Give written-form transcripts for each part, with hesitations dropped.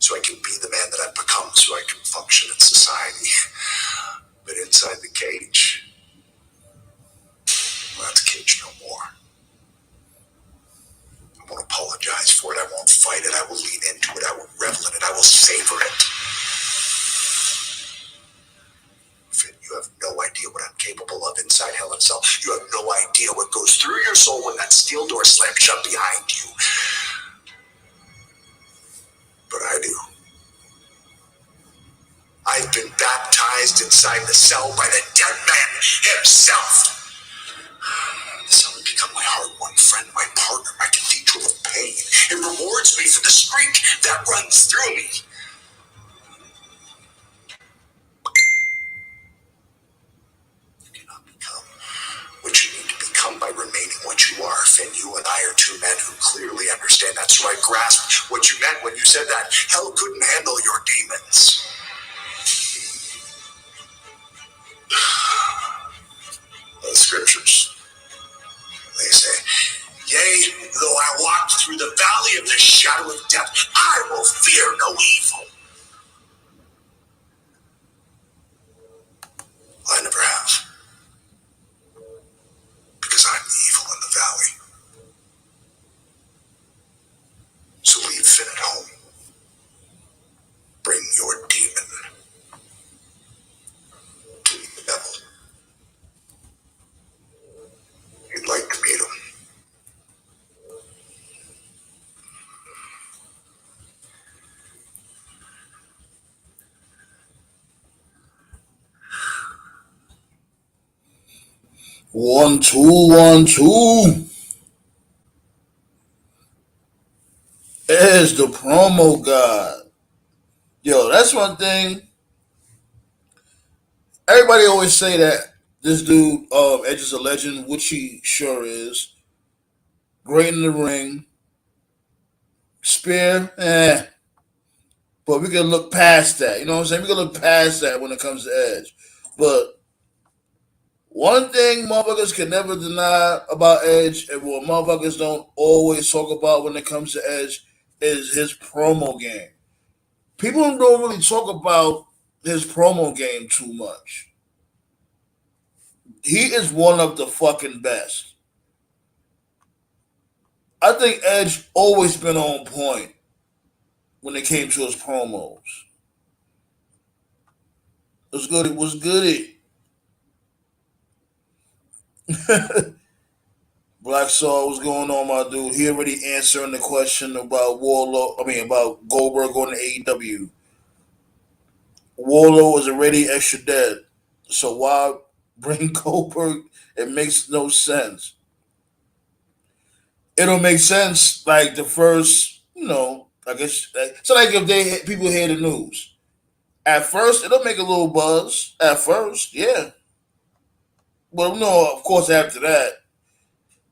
so I can be the man that I've become, so I can function in society. But inside the cage, well, that's a cage no more. I won't apologize for it. I won't fight it. I will lean into it. I will revel in it. I will savor it. Finn, you have no idea what I'm capable of inside Hell itself. You have no idea what goes through your soul when that steel door slams shut behind you. But I do. I've been baptized inside the cell by the dead man himself. The cell has become my hard-won friend, my partner, my cathedral of pain. It rewards me for the streak that runs through me. You cannot become what you need to become by remaining what you are. Finn, you and I are two men who clearly understand that, so I grasped what you meant when you said that hell couldn't handle your demons. The scriptures, they say, yea, though I walk through the valley of the shadow of death, I will fear no evil. I never have. Because I'm the evil in the valley. So leave Finn at home. Bring your demon to the devil. You'd like to meet him. One, two, 1, 2. There's the promo god. Yo, that's one thing. Everybody always say that this dude, Edge is a legend, which he sure is. Great in the ring. Spear, But we can look past that. You know what I'm saying? We can look past that when it comes to Edge. But one thing motherfuckers can never deny about Edge, and what motherfuckers don't always talk about when it comes to Edge, is his promo game. People don't really talk about his promo game too much. He is one of the fucking best. I think Edge always been on point when it came to his promos. What's good? It was good. Black Saw, what's going on, my dude? He already answering the question about about Goldberg going to AEW. Warlow was already extra dead, so why bring Goldberg? It makes no sense. It'll make sense like the first, I guess. So like if people hear the news at first, it'll make a little buzz. At first, yeah, but of course, after that,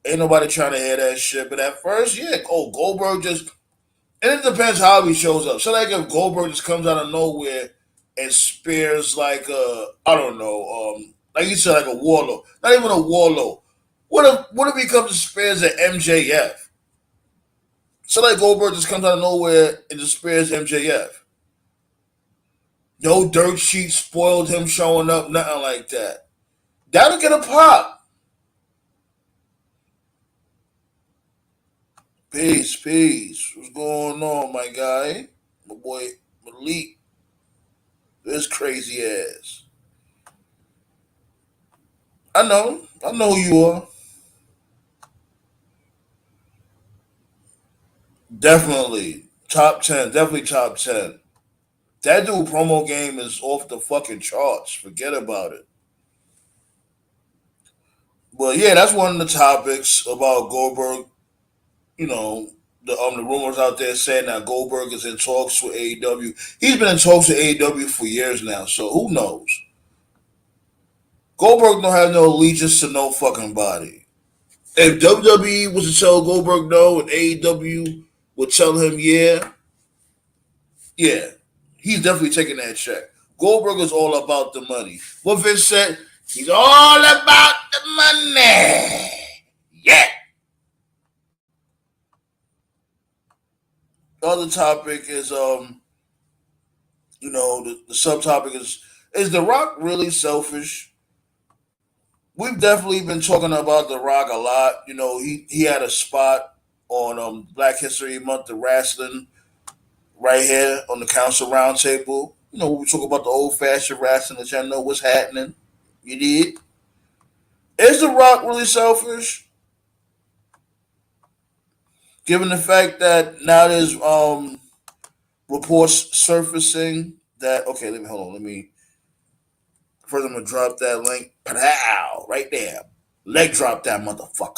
ain't nobody trying to hear that shit. But at first, yeah, Goldberg just, and it depends how he shows up. So like if Goldberg just comes out of nowhere and spears like I don't know, like you said, like a Warlow, not even a Warlow. What if he comes and spares an MJF? So like Goldberg just comes out of nowhere and just spares MJF. No dirt sheet spoiled him showing up, nothing like that. That'll get a pop. Peace. What's going on, my guy? My boy Malik. This crazy ass. I know who you are. Definitely. Top 10. Definitely top 10. That dude promo game is off the fucking charts. Forget about it. But yeah, that's one of the topics about Goldberg. The rumors out there saying that Goldberg is in talks with AEW. He's been in talks with AEW for years now, so who knows? Goldberg don't have no allegiance to no fucking body. If WWE was to tell Goldberg no and AEW would tell him yeah, he's definitely taking that check. Goldberg is all about the money. What Vince said, he's all about the money. Yeah. The other topic is The subtopic is The Rock really selfish? We've definitely been talking about The Rock a lot. He had a spot on Black History Month of wrestling right here on the council roundtable. We talk about the old fashioned wrestling that y'all know what's happening. You did. Is The Rock really selfish? Given the fact that now there's reports surfacing that let me hold on. Let me first I'm gonna drop that link. Pow! Right there. Leg drop that motherfucker.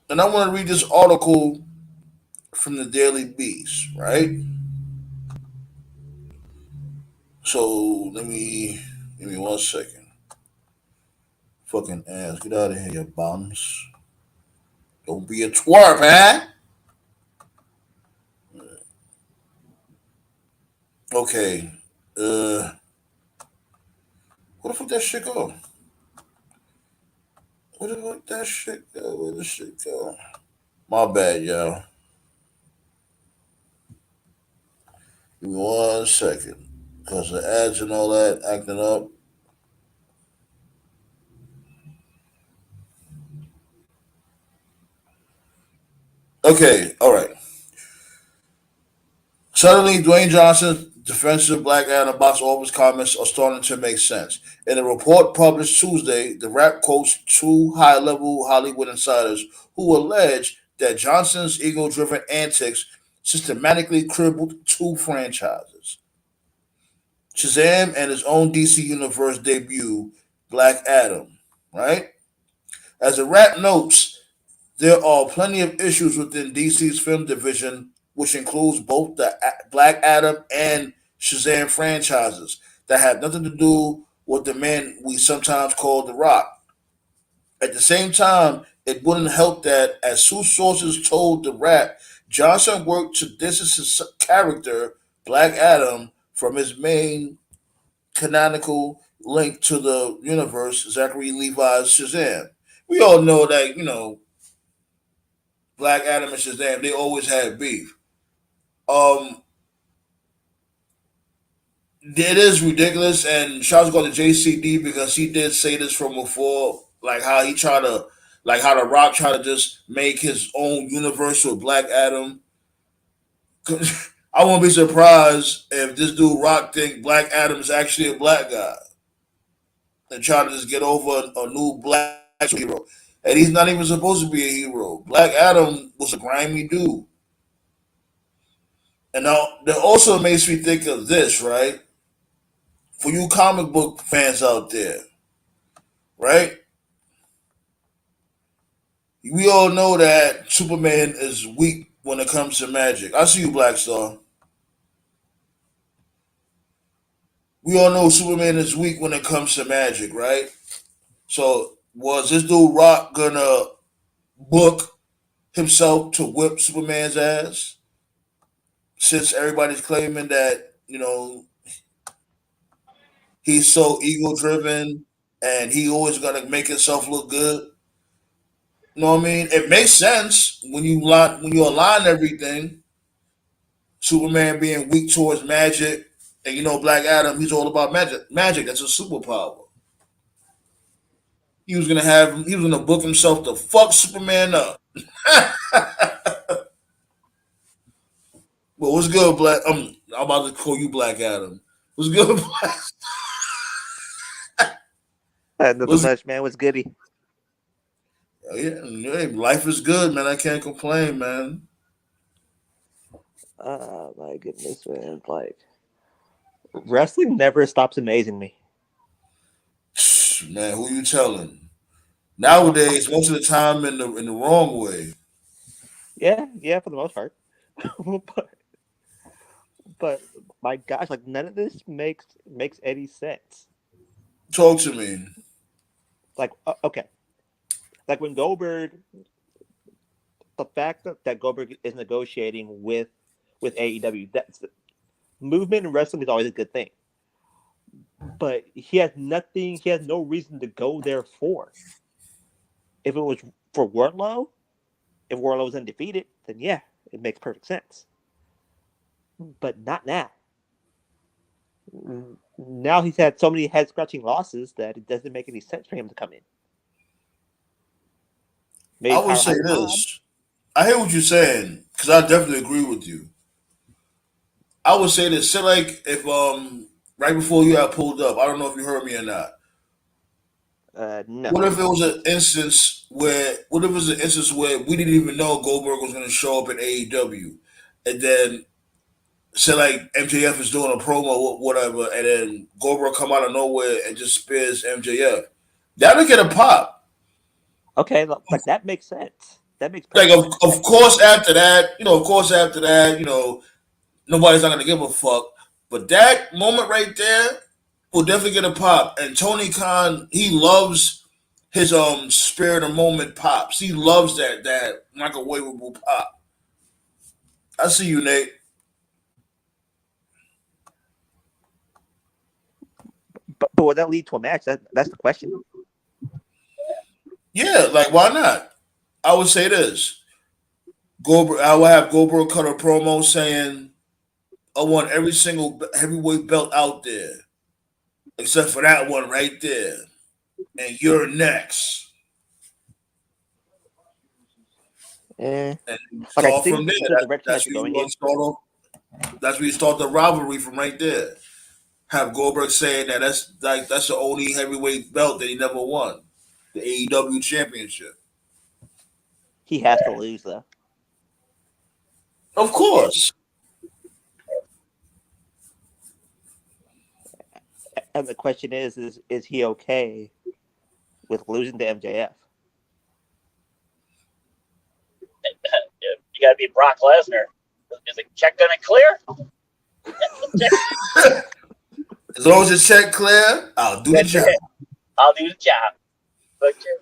And I want to read this article from the Daily Beast, right? So give me 1 second. Fucking ass, get out of here, you bums. Don't be a twerp, huh? Okay. Where the fuck that shit go? Where the fuck that shit go? Where the shit go? My bad, y'all. Give me 1 second. Cause the ads and all that acting up. Okay, all right. Suddenly, Dwayne Johnson's defensive Black Adam box office comments are starting to make sense. In a report published Tuesday, the rap quotes two high level Hollywood insiders who allege that Johnson's ego driven antics systematically crippled two franchises Shazam and his own DC Universe debut, Black Adam. Right? As the rap notes, there are plenty of issues within DC's film division, which includes both the Black Adam and Shazam franchises, that have nothing to do with the man we sometimes call The Rock. At the same time, it wouldn't help that, as two sources told The Rap, Johnson worked to distance his character, Black Adam, from his main canonical link to the universe, Zachary Levi's Shazam. We all know that, Black Adam and Shazam, they always had beef. Um, it is ridiculous, and shouts go to JCD because he did say this from before, like how he tried to, like how the Rock tried to just make his own universe with Black Adam. I won't be surprised if this dude Rock think Black Adam is actually a black guy and try to just get over a new black hero, and he's not even supposed to be a hero. Black Adam was a grimy dude. And now that also makes me think of this, right? For you comic book fans out there, right? We all know that Superman is weak when it comes to magic. I see you, Black Star. We all know Superman is weak when it comes to magic, right? So was this dude Rock gonna book himself to whip Superman's ass? Since everybody's claiming that, he's so ego driven and he always gonna make himself look good. You know what I mean? It makes sense when you align everything. Superman being weak towards magic, and Black Adam, he's all about magic. Magic, that's a superpower. He was gonna book himself to fuck Superman up. But what's good, Black? I'm about to call you Black Adam. What's good, Black? Nothing What's much, man. What's goody? yeah, life is good, man. I can't complain, man. My goodness, man. Like, wrestling never stops amazing me. Man, who you telling? Nowadays, most of the time in the wrong way. Yeah, yeah, for the most part. but, but my gosh, like none of this makes any sense. Talk to me. Like, okay, like when Goldberg, the fact that Goldberg is negotiating with AEW, that's movement in wrestling is always a good thing. But he has nothing. He has no reason to go there for. If it was for Wardlow, if Wardlow was undefeated, then yeah, it makes perfect sense. but not now. Now he's had so many head-scratching losses that it doesn't make any sense for him to come in. Maybe I would say Powerhouse Hobbs. this. I hear what you're saying because I definitely agree with you. I would say this. Say like if right before you had pulled up, I don't know if you heard me or not. No. What if it was an instance where? What if it was an instance where we didn't even know Goldberg was going to show up in AEW, and then say like MJF is doing a promo or whatever, and then Goldberg come out of nowhere and just spears MJF. That'll get a pop. Okay, like that makes sense. That makes Like perfect sense. of course after that, nobody's not gonna give a fuck. But that moment right there will definitely get a pop. And Tony Khan, he loves his spirit of moment pops. He loves that microwavable pop. I see you, Nate. But would that lead to a match? That's the question. Yeah, like why not? I would say this. Goldberg, I would have Goldberg cut a promo saying, "I want every single heavyweight belt out there, except for that one right there, and you're next." Eh. And Like I start see from there. the direction That's that you're where you going want in. to start off. That's where you start the rivalry from right there. Have Goldberg saying that that's the only heavyweight belt that he never won, the AEW championship. He has to lose though. Of course. And the question is he okay with losing to MJF? You got to be Brock Lesnar. Is the check going to clear? As long as the check clear, I'll do the job. I'll do the job. But you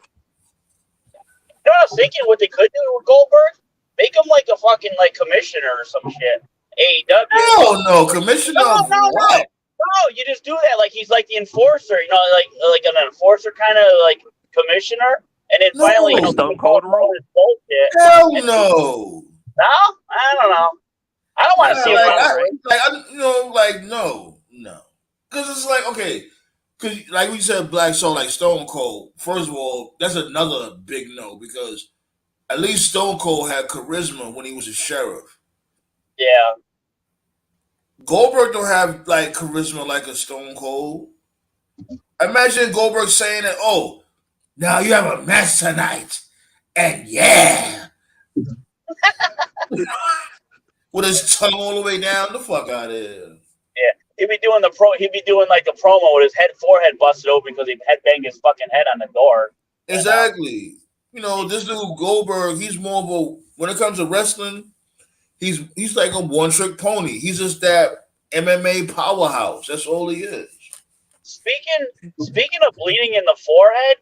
know what I was thinking? What they could do with Goldberg? Make him like a fucking like commissioner or some shit. AEW. No, commissioner No, of no, no. what? No, you just do that. Like he's like the enforcer, like an enforcer kind of like commissioner. And then No. finally, Stone Cold rule? this bullshit. Hell no. No, I don't know. I don't want to see him. No. Because it's like, okay, because like we said, Black Soul, like Stone Cold, first of all, that's another big no because at least Stone Cold had charisma when he was a sheriff. Yeah. Goldberg don't have like charisma like a Stone Cold. Imagine Goldberg saying that, oh, now you have a match tonight. And yeah. With his tongue all the way down, the fuck out of here. Yeah. He'd be doing like the promo with his forehead busted open because he had banged his fucking head on the door. Exactly. This dude Goldberg, he's more of a when it comes to wrestling, he's like a one-trick pony. He's just that MMA powerhouse. That's all he is. Speaking of bleeding in the forehead,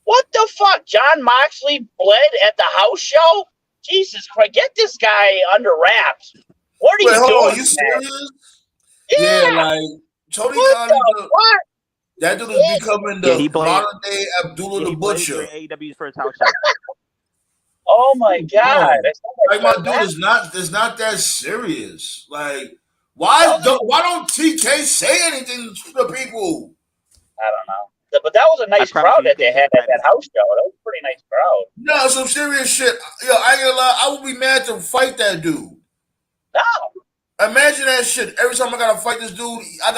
what the fuck? John Moxley bled at the house show? Jesus Christ, get this guy under wraps. What are you doing? Hold on, you serious? Yeah, like Tony Khan. What? That dude is becoming the modern day Abdullah the Butcher. AEW's first house show. Oh my god! Like my dude is not. It's not that serious. Like why don't TK say anything to people? I don't know. But that was a nice crowd that they had at that house show. That was a pretty nice crowd. No, some serious shit. Yo, I ain't gonna lie. I would be mad to fight that dude. No. Imagine that shit. Every time I gotta fight this dude, I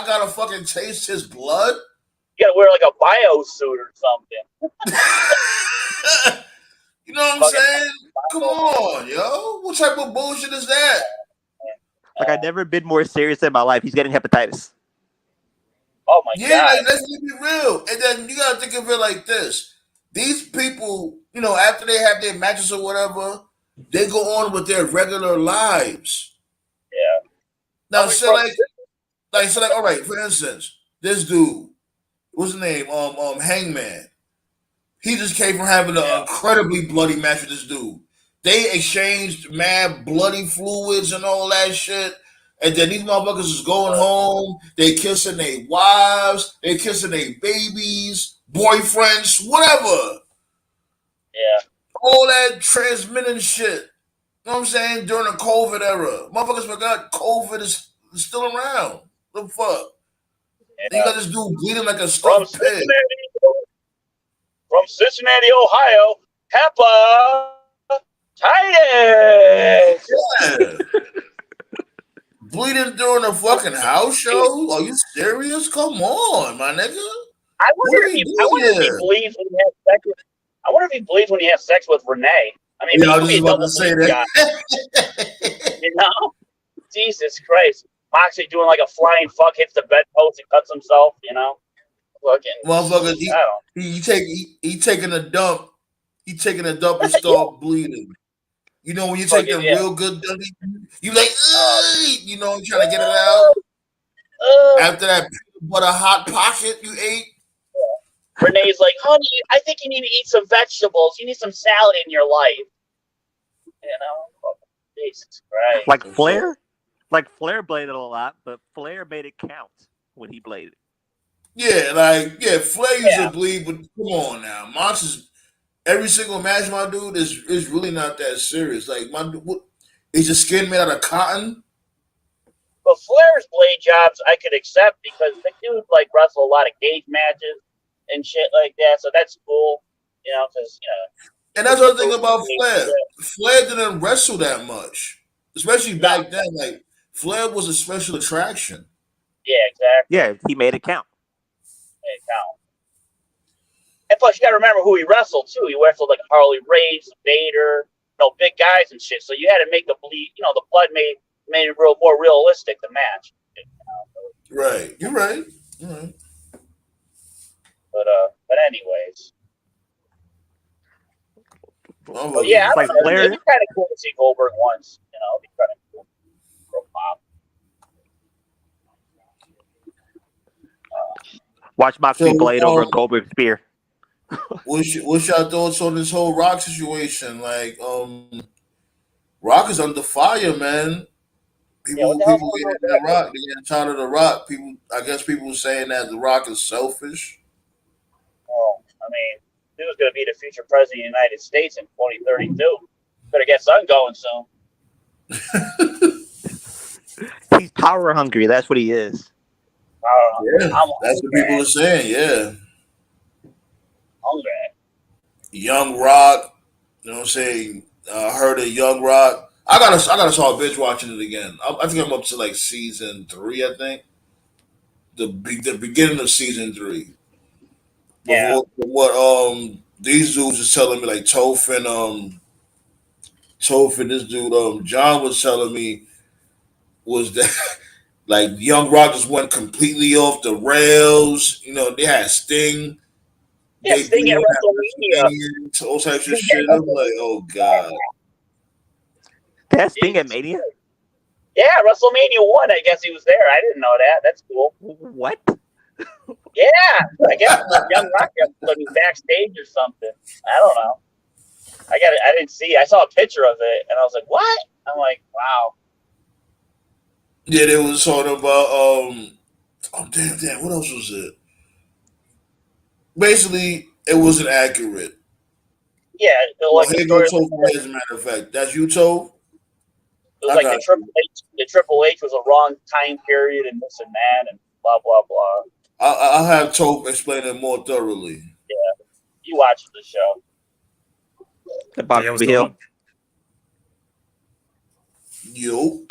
gotta fucking taste his blood. You gotta wear like a bio suit or something. You know what I'm saying? Come on, yo. What type of bullshit is that? Like I've never been more serious in my life. He's getting hepatitis. Oh my god. Yeah, like, let's be real. And then you gotta think of it like this. These people, after they have their matches or whatever, they go on with their regular lives. Yeah. Now, all right, for instance, this dude, what's his name? Hangman. He just came from having an incredibly bloody match with this dude. They exchanged mad bloody fluids and all that shit. And then these motherfuckers is going home. They kissing their wives. They kissing their babies, boyfriends, whatever. Yeah. All that transmitting shit. You know what I'm saying? During the COVID era. Motherfuckers forgot COVID is still around. The fuck? Then you Yeah. got this dude bleeding like a From stuffed pig. Cincinnati, Ohio, hepatitis. Yeah. Bleeding during a fucking house show? Are you serious? Come on, my nigga. I What wonder are if we he. I doing wonder if he here? believes when he has sex with. I wonder if he believes when he has sex with Renee. I mean, Yeah, he I could was be just a about to double say bleed guy. that. You know? Jesus Christ. Moxley doing like a flying fuck, hits the bedpost and cuts himself. You know? Looking. Motherfucker, I don't. he taking a dump. He taking a dump and start bleeding. You know when you take Fucking them yeah. real good dumps, you like, Uh, you know, trying to get it out. uh, After that peanut butter hot pocket you ate. Renee's like, honey, I think you need to eat some vegetables. You need some salad in your life. You know? Jesus Christ. Like I'm sorry. Flair, like Flair bladed a lot, but Flair made it count when he bladed. Yeah, Flair used Yeah. to bleed, but come on now. Mox is every single match, my dude, is really not that serious. Like my dude, is your skin made out of cotton? But Flair's blade jobs I could accept because the dude like wrestle a lot of cage matches and shit like that, so that's cool. You know, because And that's the other thing about Flair. Flair didn't wrestle that much, especially no, back then. Like Flair was a special attraction. yeah, exactly. Yeah, he made it count. Hey, count. And plus, you got to remember who he wrestled too. He wrestled like Harley Race, Vader, big guys and shit. So you had to make the bleed. The blood made it more realistic. The match. Right. You're right. You're right. But anyways. Oh, But yeah, It's like it'd Flair. be kind of cool to see Goldberg once. It'd be kind of cool for a pop. Watch Moxley So, blade over a Goldberg spear. what's your thoughts on this whole Rock situation? Like, Rock is under fire, man. Yeah, what People the hell's people going on getting with that that? Rock. They getting tired of the Rock. I guess people saying that the Rock is selfish. Well, I mean, he was going to be the future president of the United States in 2032. Better get something going soon. He's power hungry. That's what he is. Yeah, I'm that's what people are saying. Yeah, hungry. Young Rock. You know what I'm saying? I heard of Young Rock. I gotta start binge watching it again. I think I'm up to like season 3. I think the beginning of season 3. Yeah. What these dudes is telling me, like Toph and this dude John was telling me was that like Young Rock just went completely off the rails. You know, they had Sting Yeah, Sting at debuting WrestleMania. at WrestleMania, all types of shit. I'm like, oh god. That's Sting at Mania? Yeah, WrestleMania 1, I guess he was there. I didn't know that. That's cool. What? Yeah, I guess Young Rock was backstage or something. I don't know. I didn't see. I saw a picture of it, and I was like, "What?" I'm like, "Wow." Yeah, they was talking about oh damn, what else was it? Basically, it wasn't accurate. Yeah, Well, like the here go story. Toph right, as a matter of fact. That's you, Toph? It was I like got the Triple H was a wrong time period and this and that and blah blah blah. I'll have Toph explain it more thoroughly. Yeah, you watch the show. The Bobby what's Hill. going on? Yo.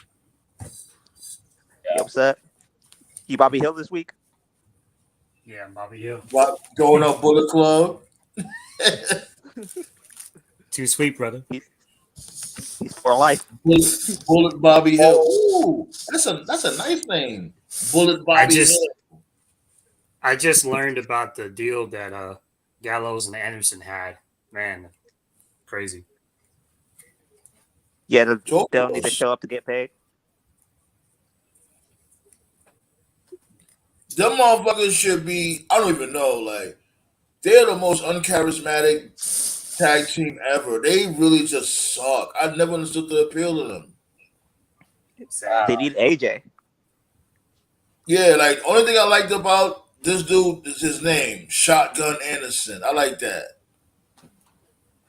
You upset? You Bobby Hill this week? Yeah, Bobby Hill. Going up Bullet Club. Too sweet, brother. He's for life. Bullet Bobby Hill. Ooh, that's a nice name. Bullet Bobby Hill. I just learned about the deal that Gallows and Anderson had. Man, crazy. Yeah, they'll need to show up to get paid. Them motherfuckers should be, I don't even know, like, they're the most uncharismatic tag team ever. They really just suck. I never understood the appeal to them. They need AJ. Yeah, like, only thing I liked about this dude is his name, Shotgun Anderson. I like that.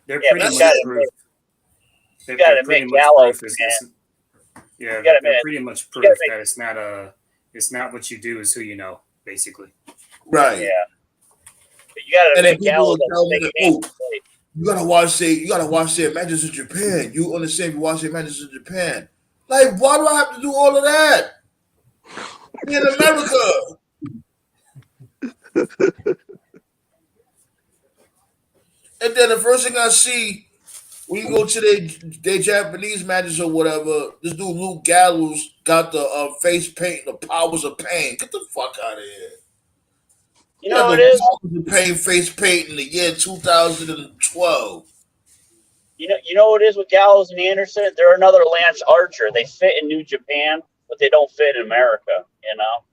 They're Yeah, pretty but much proved. You gotta admit, Gallows, man. Yeah, You gotta they're admit, pretty much you proof gotta that it's not what you do, is who you know, basically. Right. yeah. But you gotta And then admit, people will Gallows tell me has a that, big game. oh, you gotta watch their matches in Japan. You understand? You watch their matches in Japan. Like, why do I have to do all of that? We're in America. And then the first thing I see when you go to their Japanese matches or whatever, this dude Luke Gallows got the face paint, the powers of pain. Get the fuck out of here. You Got know what the it is? powers of pain face paint in the year 2012. You know what it is with Gallows and Anderson? They're another Lance Archer. They fit in New Japan, but they don't fit in America. You know,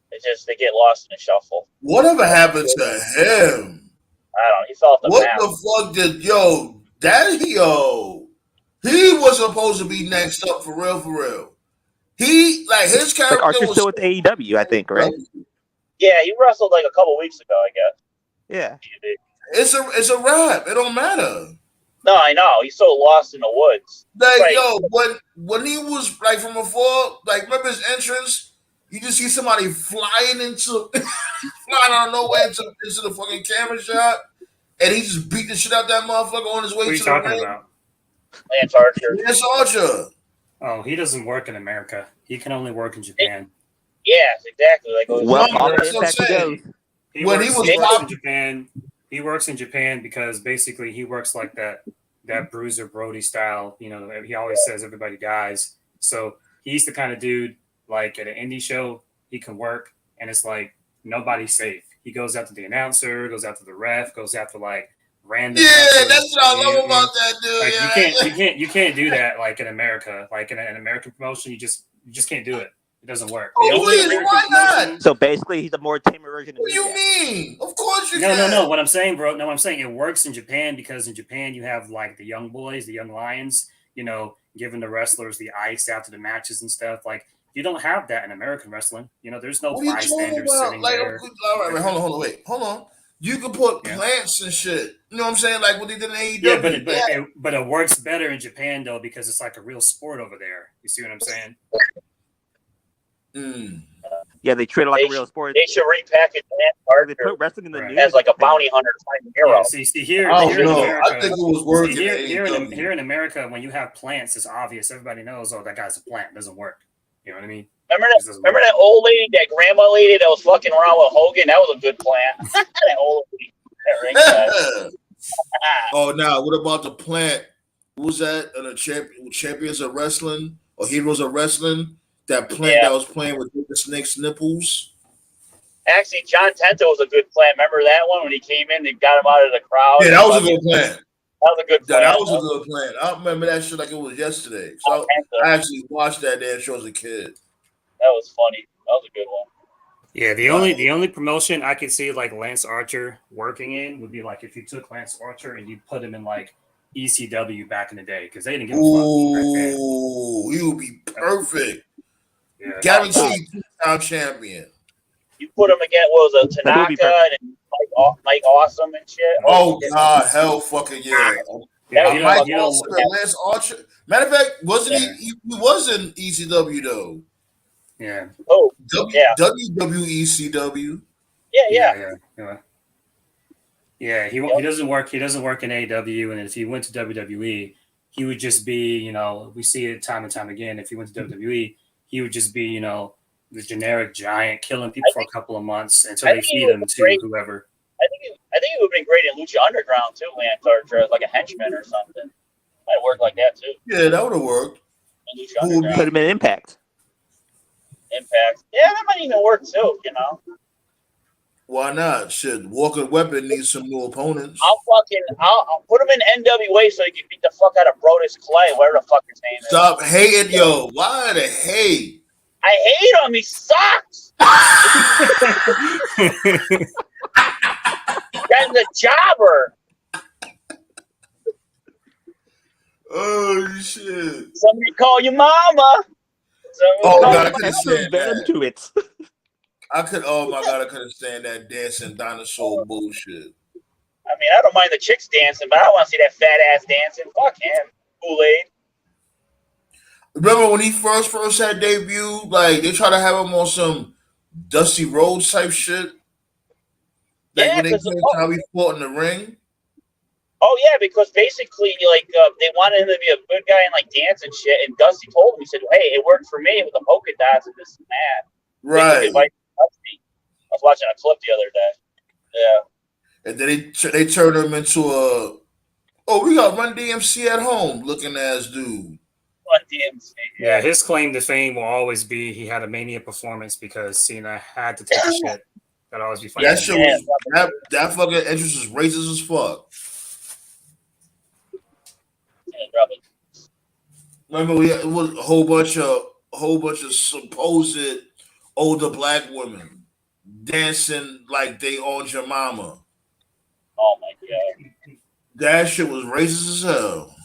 they get lost in the shuffle. Whatever happened to him? I don't know. He fell off the What map. the fuck did he was supposed to be next up for real. He like his character Like Archer's was still with AEW, I think, right? Yeah, he wrestled like a couple weeks ago, I guess. Yeah. It's a wrap. It don't matter. No, I know. He's so lost in the woods. Like Right. when he was like from afar, like remember his entrance? You just see somebody flying out of nowhere into the fucking camera shot, and he just beat the shit out that motherfucker on his way What are you to the talking ring. about? Lance Archer. Lance Archer. Oh, he doesn't work in America. He can only work in Japan. Yes, exactly. Like Well, No, all that's the what I'm impact he saying. goes. He When works, he was he works top- in Japan. He works in Japan because basically he works like that Bruiser Brody style. You know, he always says everybody dies. So he's the kind of dude like at an indie show he can work, and it's like nobody's safe. He goes after the announcer, goes after the ref, goes after like random. Yeah, wrestlers. that's what I love about that dude. Like Yeah. you can't do that like in America. Like in an American promotion, you just can't do it. It doesn't work. Oh, The only please, American why not? promotion- So basically, he's a more tamer version of What do you Nick. mean? Of course you No, can. no. What I'm saying, bro. No, I'm saying it works in Japan because in Japan you have like the young boys, the young lions, you know, giving the wrestlers the ice after the matches and stuff. Like you don't have that in American wrestling. You know, there's no What are you talking bystanders about? sitting Like, there. all right, hold on. You could put Yeah. plants and shit. You know what I'm saying? Like what they did in AEW. Yeah, but it works better in Japan though because it's like a real sport over there. You see what I'm saying? Mm. Yeah, they treat it like a real sport. They should repackage Lance They Archer put wrestling in the Right. news as like a bounty hunter type hero. Yeah, see here, I here don't in know. America, I think it was working. see, in AEW. here in America, when you have plants, it's obvious. Everybody knows, oh, that guy's a plant. It doesn't work. You know what I mean? Remember that old lady, that grandma lady that was fucking around with Hogan? That was a good plant. That old lady. That ringside. Oh, now what about the plant? Who was that? Champions of Wrestling or Heroes of Wrestling? That plant that was playing with the snake's nipples. Actually, John Tenta was a good plant. Remember that one when he came in and got him out of the crowd? Yeah, that was a good plant. That was a good plan. That was a good plan. I remember that shit like it was yesterday. So I actually watched that damn show as a kid. That was funny. That was a good one. Yeah, the only promotion I could see like Lance Archer working in would be like if you took Lance Archer and you put him in like ECW back in the day because they didn't give a fuck. Ooh, he would be perfect. Yeah. Guaranteed two-time champion. You put him against what was it, Tanaka and Mike Awesome and shit. Oh God, hell fucking yeah. Yeah, Mike you know, Awesome and Lance Archer. Matter of fact, wasn't he was in ECW though. yeah. Oh, WWECW. Yeah. He doesn't work. He doesn't work in AEW, and if he went to WWE, he would just be, you know, we see it time and time again. If he went to WWE, he would just be, you know, the generic giant killing people for a couple of months until they feed him to whoever. I think it would have been great in Lucha Underground too, Lance Archer, as like a henchman or something. Might work like that too. Yeah, that would have worked. In Lucha Underground. Put him in Impact. Yeah, that might even work too, you know. Why not? Shit, Walker Weapon needs some new opponents. I'll put him in NWA so he can beat the fuck out of Brodus Clay, whatever the fuck his name is. Stop hating, yo. Why the hate? I hate him. He sucks. Guy's a jobber. Oh shit! Somebody call your mama. Oh God, I That's couldn't some stand venom that. to it. Oh my God, I couldn't stand that dancing dinosaur bullshit. I mean, I don't mind the chicks dancing, but I want to see that fat ass dancing. Fuck him. Kool-Aid. Remember when he first had debut? Like they try to have him on some Dusty Rhodes type shit. Like Yeah, when they because came to how he fought in the ring. because basically, like they wanted him to be a good guy and like dance and shit. And Dusty told him, he said, "Hey, it worked for me with the polka dots and this and that." Right. Basically, Dusty. I was watching a clip the other day. Yeah. And then they turned him into a we got Run DMC at home looking ass dude. Run DMC. Yeah, his claim to fame will always be he had a Mania performance because Cena had to take a shit. That'll always be funny. That shit was that fucking entrance was racist as fuck. Remember, it was a whole bunch of supposed older black women dancing like they owned your mama. Oh my god, that shit was racist as hell.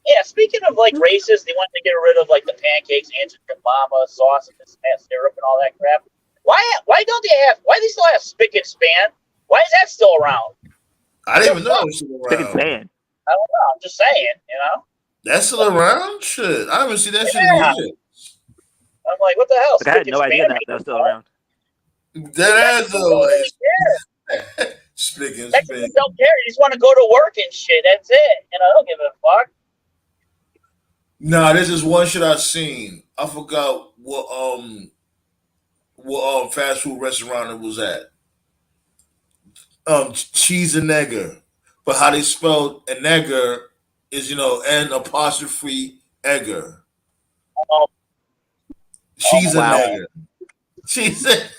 Yeah, speaking of like racist, they wanted to get rid of like the pancakes, Aunt Mama sauce, and this and syrup and all that crap. Why don't they have? Why do they still have Spick and Span? Why is that still around? I didn't even know it was still Spick and around. Span. I don't know. I'm just saying, That's still around? Shit. I haven't seen that shit Yeah. in years. I'm like, what the hell? Like, I had no idea that was still around. That ass though, like Yeah. Spick and Mexicans Span. don't care. You just want to go to work and shit. That's it. They don't give a fuck. Nah, this is one shit I seen. I forgot what fast food restaurant it was at. Cheese and Egger. But how they spelled an Egger is, N apostrophe Egger. Oh, Cheese and wow. Egger. Cheese and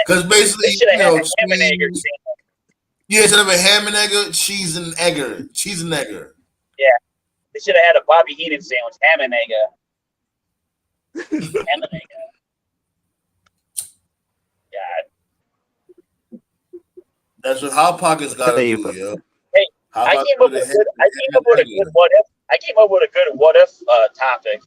because basically, they should have had a ham and egg or cheese- sandwich. Yeah, instead of a ham and egger, cheese and egger. Cheese and egger. They should have had a Bobby Heenan sandwich, ham and egg. Ham and egg. God. That's what Hot Pockets got to Hey, do, yo. Hey, Hot I Pockets came up with with a a good. I ham came up with a and good egger. what if. I came up with a good what if topic.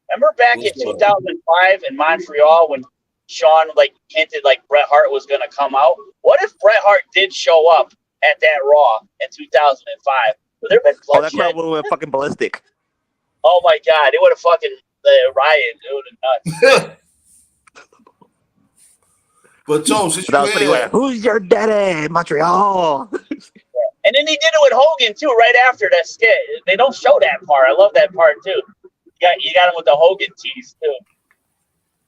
Remember back in What's up? 2005 in Montreal when Sean hinted Bret Hart was going to come out? What if Bret Hart did show up at that Raw in 2005? Would there have been Oh, that bloodshed? crowd would have went fucking ballistic. Oh my God, it would have fucking riot. It would have nuts. But Tom, since But that was you pretty here, like, who's your daddy, Montreal? And then he did it with Hogan too, right after that skit. They don't show that part. I love that part too. You got him with the Hogan tease too.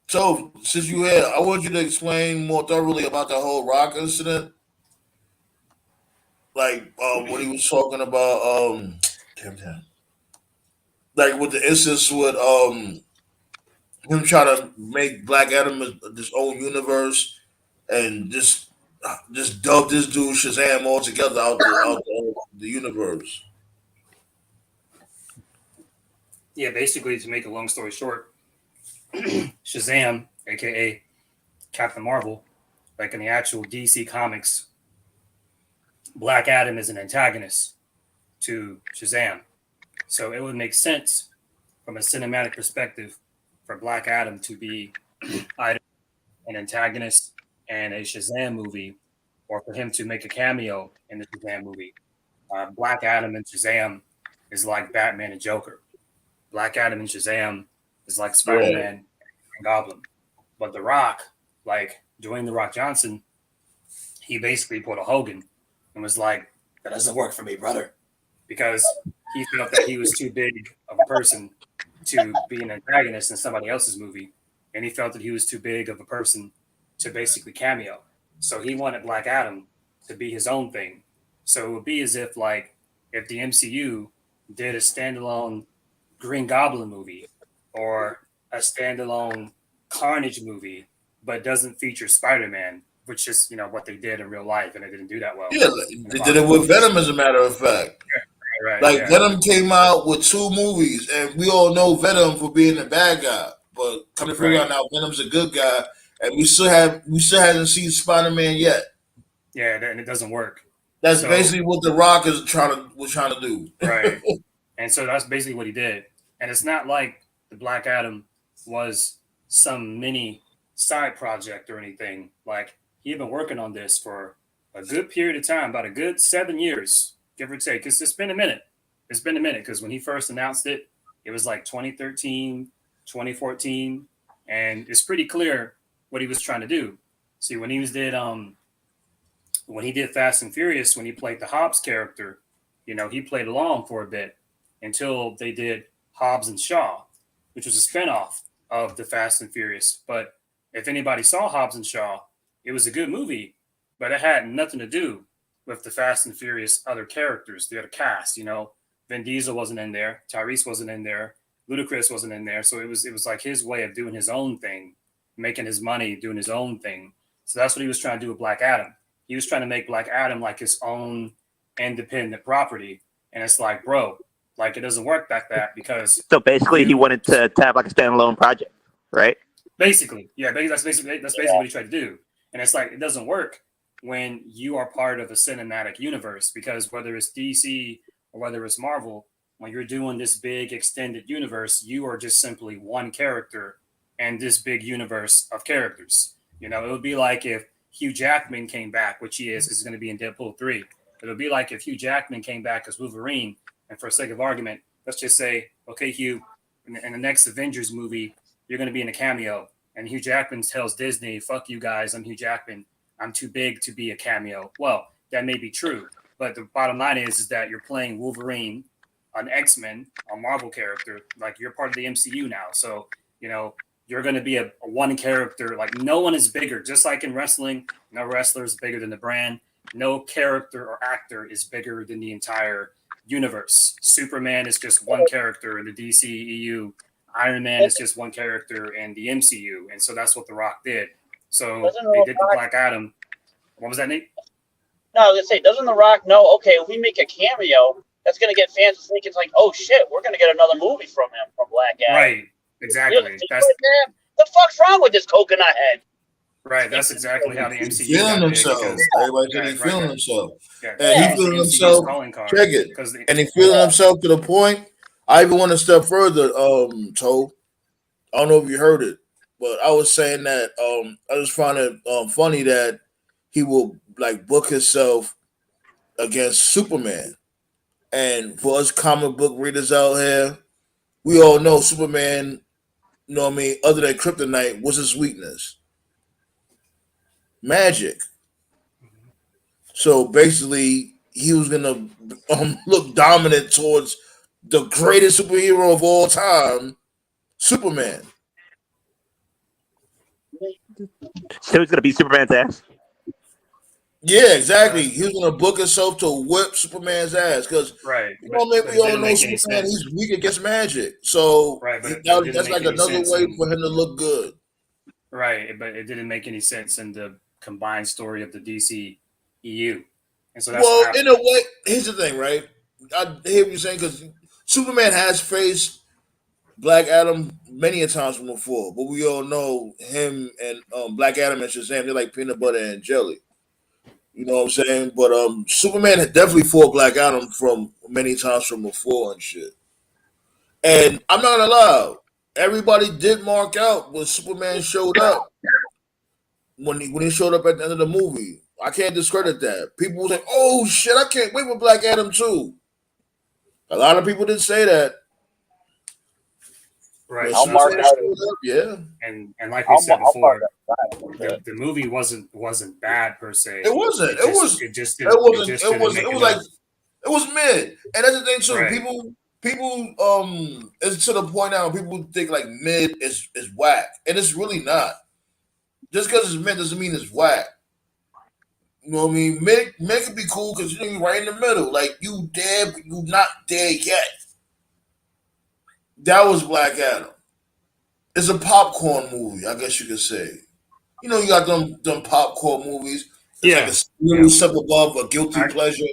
so since you here, I want you to explain more thoroughly about the whole Rock incident. Like what he was talking about, damn. Like with the instance with him trying to make Black Adam his own universe and just dub this dude Shazam altogether out the universe. Yeah, basically, to make a long story short, Shazam, aka Captain Marvel, like in the actual DC comics, Black Adam is an antagonist to Shazam. So it would make sense from a cinematic perspective for Black Adam to be either an antagonist in a Shazam movie or for him to make a cameo in the Shazam movie. Black Adam and Shazam is like Batman and Joker. Black Adam and Shazam is like Spider-Man and Goblin. But The Rock, like Dwayne The Rock Johnson, he basically pulled a Hogan and was like, that doesn't work for me, brother. Because he felt that he was too big of a person to be an antagonist in somebody else's movie. And he felt that he was too big of a person to basically cameo. So he wanted Black Adam to be his own thing. So it would be as if if the MCU did a standalone Green Goblin movie or a standalone Carnage movie, but doesn't feature Spider-Man, which is what they did in real life, and it didn't do that well. Yeah, they did it with Venom, as a matter of fact. Right. Venom came out with 2 movies, and we all know Venom for being a bad guy. But come to figure out now, Venom's a good guy, and we still hasn't seen Spider-Man yet. Yeah, and it doesn't work. That's basically what The Rock was trying to do. Right. And so that's basically what he did. And it's not like the Black Adam was some mini side project or anything. Like he had been working on this for a good period of time, about a good 7 years give or take. It's been a minute. It's been a minute because when he first announced it, it was like 2013, 2014, and it's pretty clear what he was trying to do. See, when he did Fast and Furious, when he played the Hobbs character, he played along for a bit until they did Hobbs and Shaw, which was a spinoff of the Fast and Furious. But if anybody saw Hobbs and Shaw, it was a good movie, but it had nothing to do with the Fast and Furious other characters, the other cast. Vin Diesel wasn't in there, Tyrese wasn't in there, Ludacris wasn't in there. So it was like his way of doing his own thing, making his money, doing his own thing. So that's what he was trying to do with Black Adam. He was trying to make Black Adam like his own independent property. And it's like, bro, like it doesn't work like that because. So basically, he wanted to have like a standalone project, right? Basically, yeah. That's basically what he tried to do. And it's like it doesn't work when you are part of a cinematic universe because whether it's DC or whether it's Marvel, when you're doing this big extended universe, you are just simply one character in this big universe of characters. It would be like if Hugh Jackman came back, which he is going to be in Deadpool 3. It would be like if Hugh Jackman came back as Wolverine, and for sake of argument, let's just say, okay, Hugh, in the next Avengers movie, you're going to be in a cameo. And Hugh Jackman tells Disney, fuck you guys, I'm Hugh Jackman. I'm too big to be a cameo. Well, that may be true. But the bottom line is that you're playing Wolverine, an X-Men, a Marvel character. Like, you're part of the MCU now. So, you're going to be a one character. Like, no one is bigger. Just like in wrestling, no wrestler is bigger than the brand. No character or actor is bigger than the entire universe. Superman is just one character in the DCEU. Iron Man is just one character in the MCU. And so that's what The Rock did. So they did the Black Adam. What was that, Nate? No, I was going to say, doesn't The Rock know, okay, if we make a cameo, that's going to get fans thinking, like, oh, shit, we're going to get another movie from him, from Black Adam. Right, exactly. The fuck's wrong with this coconut head? Right, that's exactly how the MCU feeling himself. Everybody said he's feeling himself. And he feeling himself. Check it. And he feeling himself to the point. I even went a step further, Toe. I don't know if you heard it, but I was saying that I just found it funny that he will like book himself against Superman. And for us comic book readers out here, we all know Superman, other than kryptonite, what's his weakness? Magic. So basically, he was gonna look dominant towards the greatest superhero of all time, Superman. So he's gonna beat Superman's ass. Yeah, exactly. He was gonna book himself to whip Superman's ass because we all know Superman. He's weak against magic. So that's like another way for him to look good. Right, but it didn't make any sense in the combined story of the DC EU. And so that's in a way, here's the thing, right? I hear what you're saying because Superman has faced Black Adam many a times from before, but we all know him and Black Adam and Shazam, they're like peanut butter and jelly. You know what I'm saying? But Superman had definitely fought Black Adam from many times from before and shit. And I'm not gonna lie, everybody did mark out when Superman showed up. When he showed up at the end of the movie. I can't discredit that. People was like, oh shit, I can't wait for Black Adam too. A lot of people didn't say that. Right. I'll mark out. Yeah. And like we said before, the movie wasn't bad per se. It wasn't. It was mid. And that's the thing too. Right. People it's to the point now people think like mid is whack. And it's really not. Just because it's mid doesn't mean it's whack. You know what I mean? Mid could be cool because you're right in the middle. Like you dead, but you not dead yet. That was Black Adam. It's a popcorn movie, I guess you could say. You got them popcorn movies. It's like a little step above a guilty pleasure.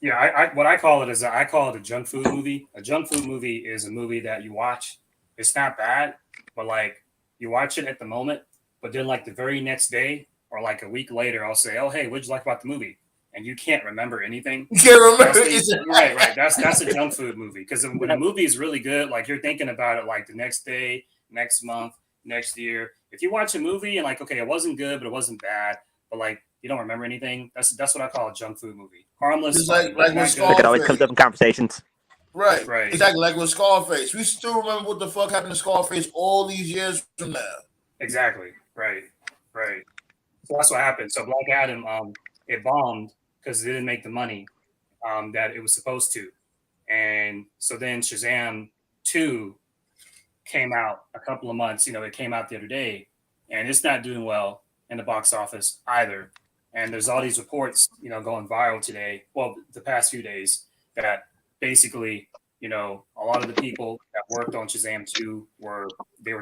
Yeah, what I call it is I call it a junk food movie. A junk food movie is a movie that you watch. It's not bad, but like you watch it at the moment, but then like the very next day or like a week later, I'll say, "Oh, hey, what'd you like about the movie?" And you can't remember anything. You can't remember right. That's a junk food movie because when a movie is really good, like you're thinking about it like the next day, next month, next year. If you watch a movie and like, okay, it wasn't good, but it wasn't bad, but like You don't remember anything. That's what I call a junk food movie. Harmless, Just fun, like not with good. Like it always comes up in conversations. Right. Right. Exactly like with Scarface. We still remember what the fuck happened to Scarface all these years from now. Exactly. Right. So that's what happened. So Black Adam, it bombed because it didn't make the money that it was supposed to, and so then Shazam 2 came out a couple of months. It came out the other day, and it's not doing well in the box office either. And there's all these reports, going viral today. Well, the past few days that basically, a lot of the people that worked on Shazam 2 were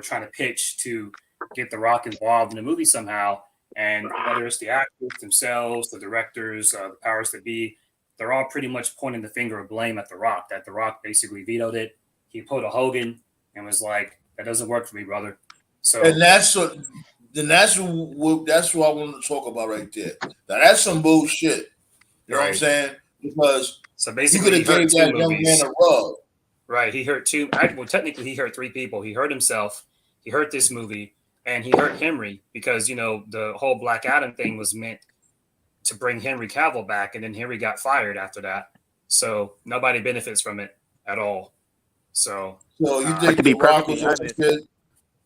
trying to pitch to get The Rock involved in the movie somehow. And whether it's the actors themselves, the directors, the powers that be, they're all pretty much pointing the finger of blame at The Rock, that The Rock basically vetoed it. He pulled a Hogan and was like, that doesn't work for me, brother. So, and that's what I want to talk about right there. Now that's some bullshit. You know what I'm saying? Because so you basically, could have gave that young man a rub. Right. He hurt two. Well, technically, he hurt three people. He hurt himself. He hurt this movie, and he hurt Henry because the whole Black Adam thing was meant to bring Henry Cavill back, and then Henry got fired after that. So nobody benefits from it at all. So you think The Rock was on shit?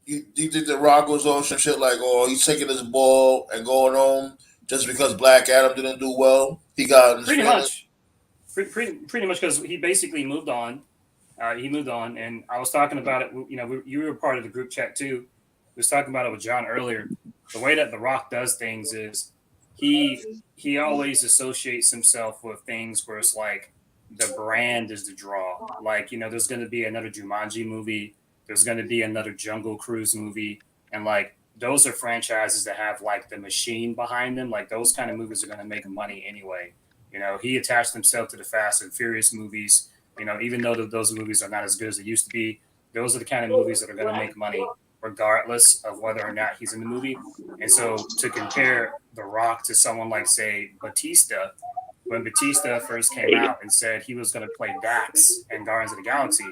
You think The Rock was on some shit like, oh, he's taking his ball and going home just because Black Adam didn't do well? He got pretty much because he basically moved on. He moved on, and I was talking about it. You were part of the group chat too. We was talking about it with John earlier. The way that The Rock does things is he always associates himself with things where it's like the brand is the draw. Like, there's going to be another Jumanji movie. There's going to be another Jungle Cruise movie. And like, those are franchises that have like the machine behind them. Like those kind of movies are going to make money anyway. He attached himself to the Fast and Furious movies. Even though those movies are not as good as they used to be, those are the kind of movies that are going to make money regardless of whether or not he's in the movie. And so to compare The Rock to someone like, say, Batista, when Batista first came out and said he was going to play Dax in Guardians of the Galaxy,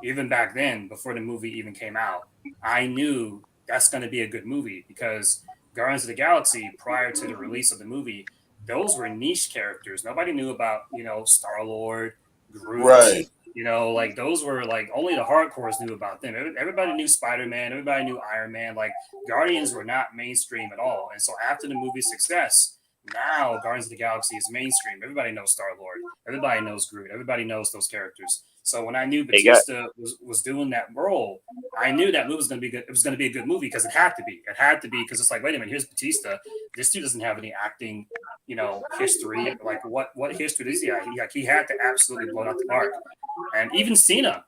even back then, before the movie even came out, I knew that's going to be a good movie because Guardians of the Galaxy, prior to the release of the movie, those were niche characters. Nobody knew about, Star-Lord, Groot. Right. Like those were like only the hardcores knew about them. Everybody knew Spider-Man. Everybody knew Iron Man. Like Guardians were not mainstream at all. And so after the movie's success, now Guardians of the Galaxy is mainstream. Everybody knows Star-Lord. Everybody knows Groot. Everybody knows those characters. So when I knew Batista was doing that role, I knew that movie was going to be good. It was going to be a good movie because it had to be. It had to be because it's like, wait a minute, here's Batista. This dude doesn't have any acting, history. Like what history does he have? He had to absolutely blow it out the park. And even Cena,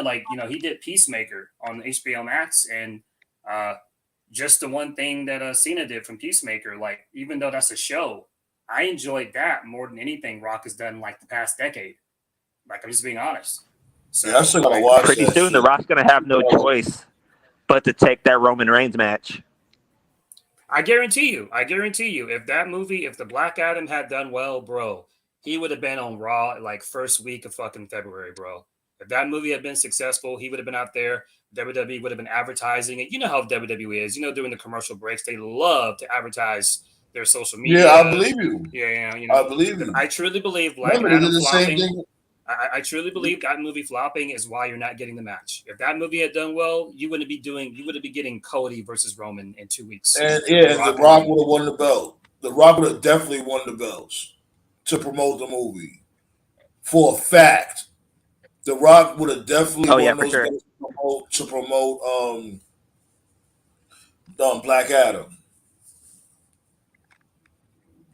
like, he did Peacemaker on HBO Max, and just the one thing that Cena did from Peacemaker, like, even though that's a show, I enjoyed that more than anything Rock has done like the past decade. Like, I'm just being honest. So I still gotta watch pretty soon, The Rock's gonna have no choice but to take that Roman Reigns match. I guarantee you, if the Black Adam had done well, bro, he would have been on Raw like first week of fucking February, bro. If that movie had been successful, he would have been out there. WWE would have been advertising it. You know how WWE is. During the commercial breaks, they love to advertise their social media. Yeah, I believe you. Yeah, I believe you. I truly believe Black Adam flopping. I truly believe that movie flopping is why you're not getting the match. If that movie had done well, you wouldn't be getting Cody versus Roman in 2 weeks. And The Rock would have won the belt. The Rock would have definitely won the belts to promote the movie. For a fact. The Rock would have definitely won those belts to promote Black Adam.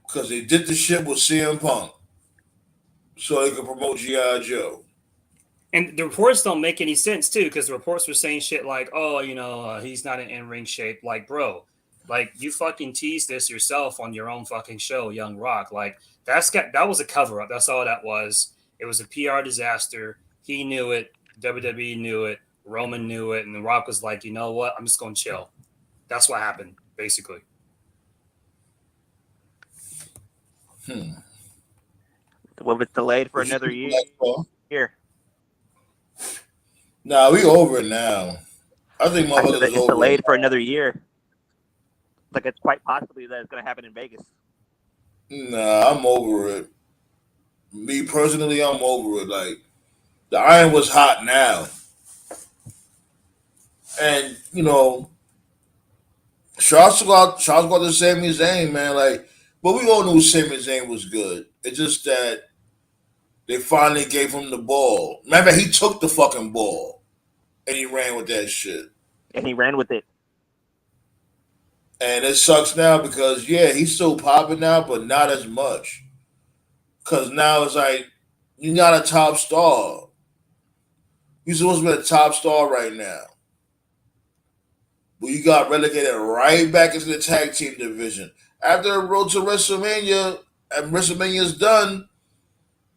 Because they did the shit with CM Punk. So they could promote G.I. Joe. And the reports don't make any sense, too, because the reports were saying shit like, oh, he's not in in-ring shape. Like, bro, like, you fucking teased this yourself on your own fucking show, Young Rock. Like, that was a cover-up. That's all that was. It was a PR disaster. He knew it. WWE knew it. Roman knew it. And The Rock was like, you know what? I'm just going to chill. That's what happened, basically. Well, it's delayed for another year. Nah, we over it now. I think motherfuckers it's delayed for another year. like it's quite possibly that it's going to happen in Vegas. Nah, I'm over it. Me personally, I'm over it. Like the iron was hot now, and Charles got to Sami Zayn, man. Like, but we all knew Sami Zayn was good. It's just that they finally gave him the ball. Remember, he took the fucking ball and he ran with that shit. And he ran with it. And it sucks now because he's still popping now, but not as much. Because now it's like you got a top star. You're supposed to be a top star right now. But you got relegated right back into the tag team division. After the road to WrestleMania, and WrestleMania's done,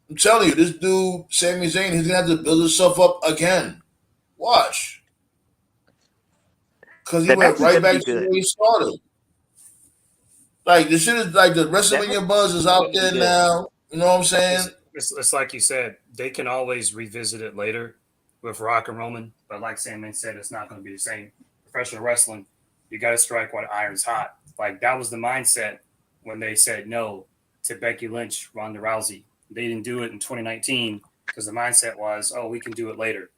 I'm telling you, this dude, Sami Zayn, he's going to have to build himself up again. Watch. Because he went right back to where he started. Like, the shit is like the WrestleMania buzz is out there now. You know what I'm saying? It's like you said, they can always revisit it later with Rock and Roman, but like Sandman said, it's not going to be the same. Professional wrestling, you got to strike while the iron's hot. Like that was the mindset when they said no to Becky Lynch, Ronda Rousey. They didn't do it in 2019 because the mindset was, oh, we can do it later.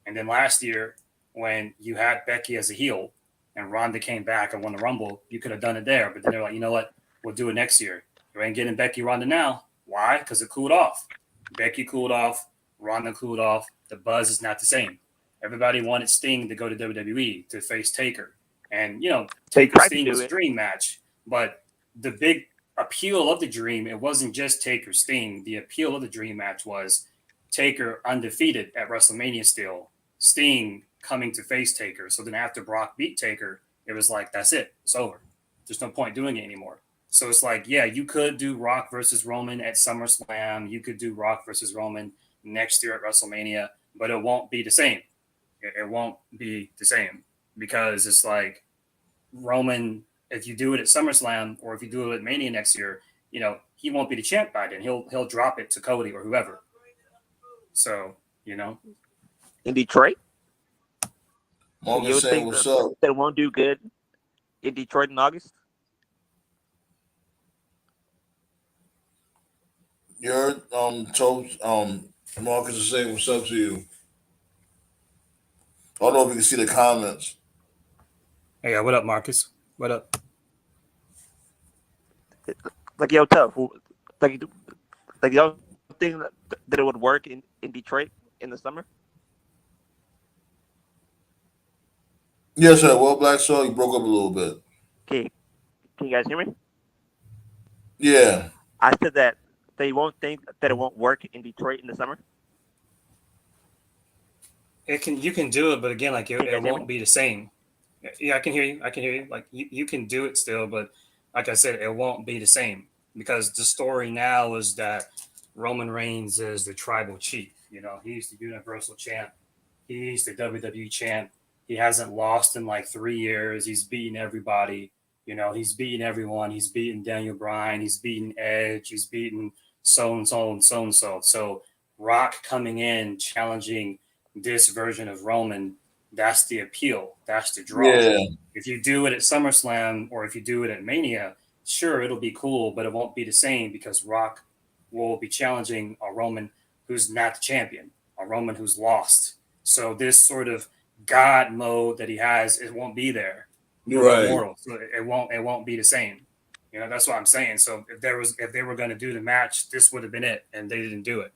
And then last year, when you had Becky as a heel and Ronda came back and won the Rumble, you could have done it there. But then they're like, you know what? We'll do it next year. You ain't getting Becky Ronda now. Why? Because it cooled off. Becky cooled off. Ronda cooled off. The buzz is not the same. Everybody wanted Sting to go to WWE to face Taker. And, Taker Sting was a dream match. But the big appeal of the dream, it wasn't just Taker Sting. The appeal of the dream match was Taker undefeated at WrestleMania still. Sting coming to face Taker. So then after Brock beat Taker, it was like, that's it. It's over. There's no point doing it anymore. So it's like, you could do Rock versus Roman at SummerSlam. You could do Rock versus Roman next year at WrestleMania, but it won't be the same. It won't be the same because it's like Roman, if you do it at SummerSlam or if you do it at Mania next year, he won't be the champ by then. He'll drop it to Cody or whoever. So, In Detroit? Morgan saying what's up. That won't do good in Detroit in August? You're Marcus is saying what's up to you. I don't know if you can see the comments. Hey, what up, Marcus? What up? Like, tough. Like y'all think that it would work in Detroit in the summer? Yes, sir. Well, Black Soul, you broke up a little bit. Okay. Can you guys hear me? Yeah. I said that they won't think that it won't work in Detroit in the summer. You can do it, but again, like it won't be the same. Yeah, I can hear you. Like you can do it still, but like I said, it won't be the same because the story now is that Roman Reigns is the tribal chief. He's the Universal champ. He's the WWE champ. He hasn't lost in like 3 years. He's beaten everybody. He's beaten everyone. He's beaten Daniel Bryan. He's beaten Edge. He's beaten so and so and so and so. So Rock coming in challenging this version of Roman, that's the appeal. That's the draw. Yeah. If you do it at SummerSlam or if you do it at Mania, sure, it'll be cool, but it won't be the same because Rock will be challenging a Roman who's not the champion, a Roman who's lost. So this sort of God mode that he has, it won't be there. Right. Immortal. So it won't be the same. That's what I'm saying. So if they were going to do the match, this would have been it, and they didn't do it.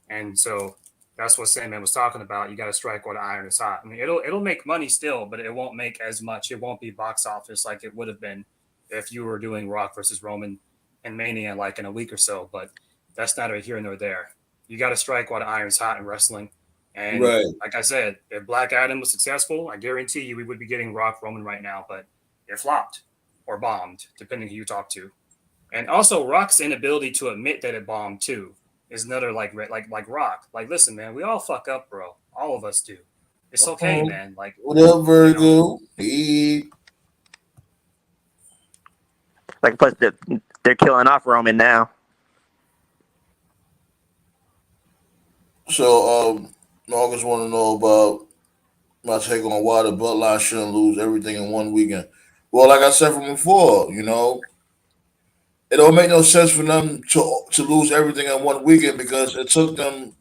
And so that's what Sandman was talking about. You got to strike while the iron is hot. I mean, it'll make money still, but it won't make as much. It won't be box office like it would have been if you were doing Rock versus Roman and Mania like in a week or so. But that's neither here nor there. You got to strike while the iron's hot in wrestling. And like I said, if Black Adam was successful, I guarantee you we would be getting Rock Roman right now. But it flopped or bombed, depending who you talk to. And also Rock's inability to admit that it bombed too is another like Rock. Like, listen, man, we all fuck up, bro. All of us do. It's okay, man. Like, what up, Virgo? Like, plus they're killing off Roman now. So, August want to know about my take on why the Bloodline shouldn't lose everything in one weekend. Well, like I said from before, it don't make no sense for them to lose everything in one weekend because it took them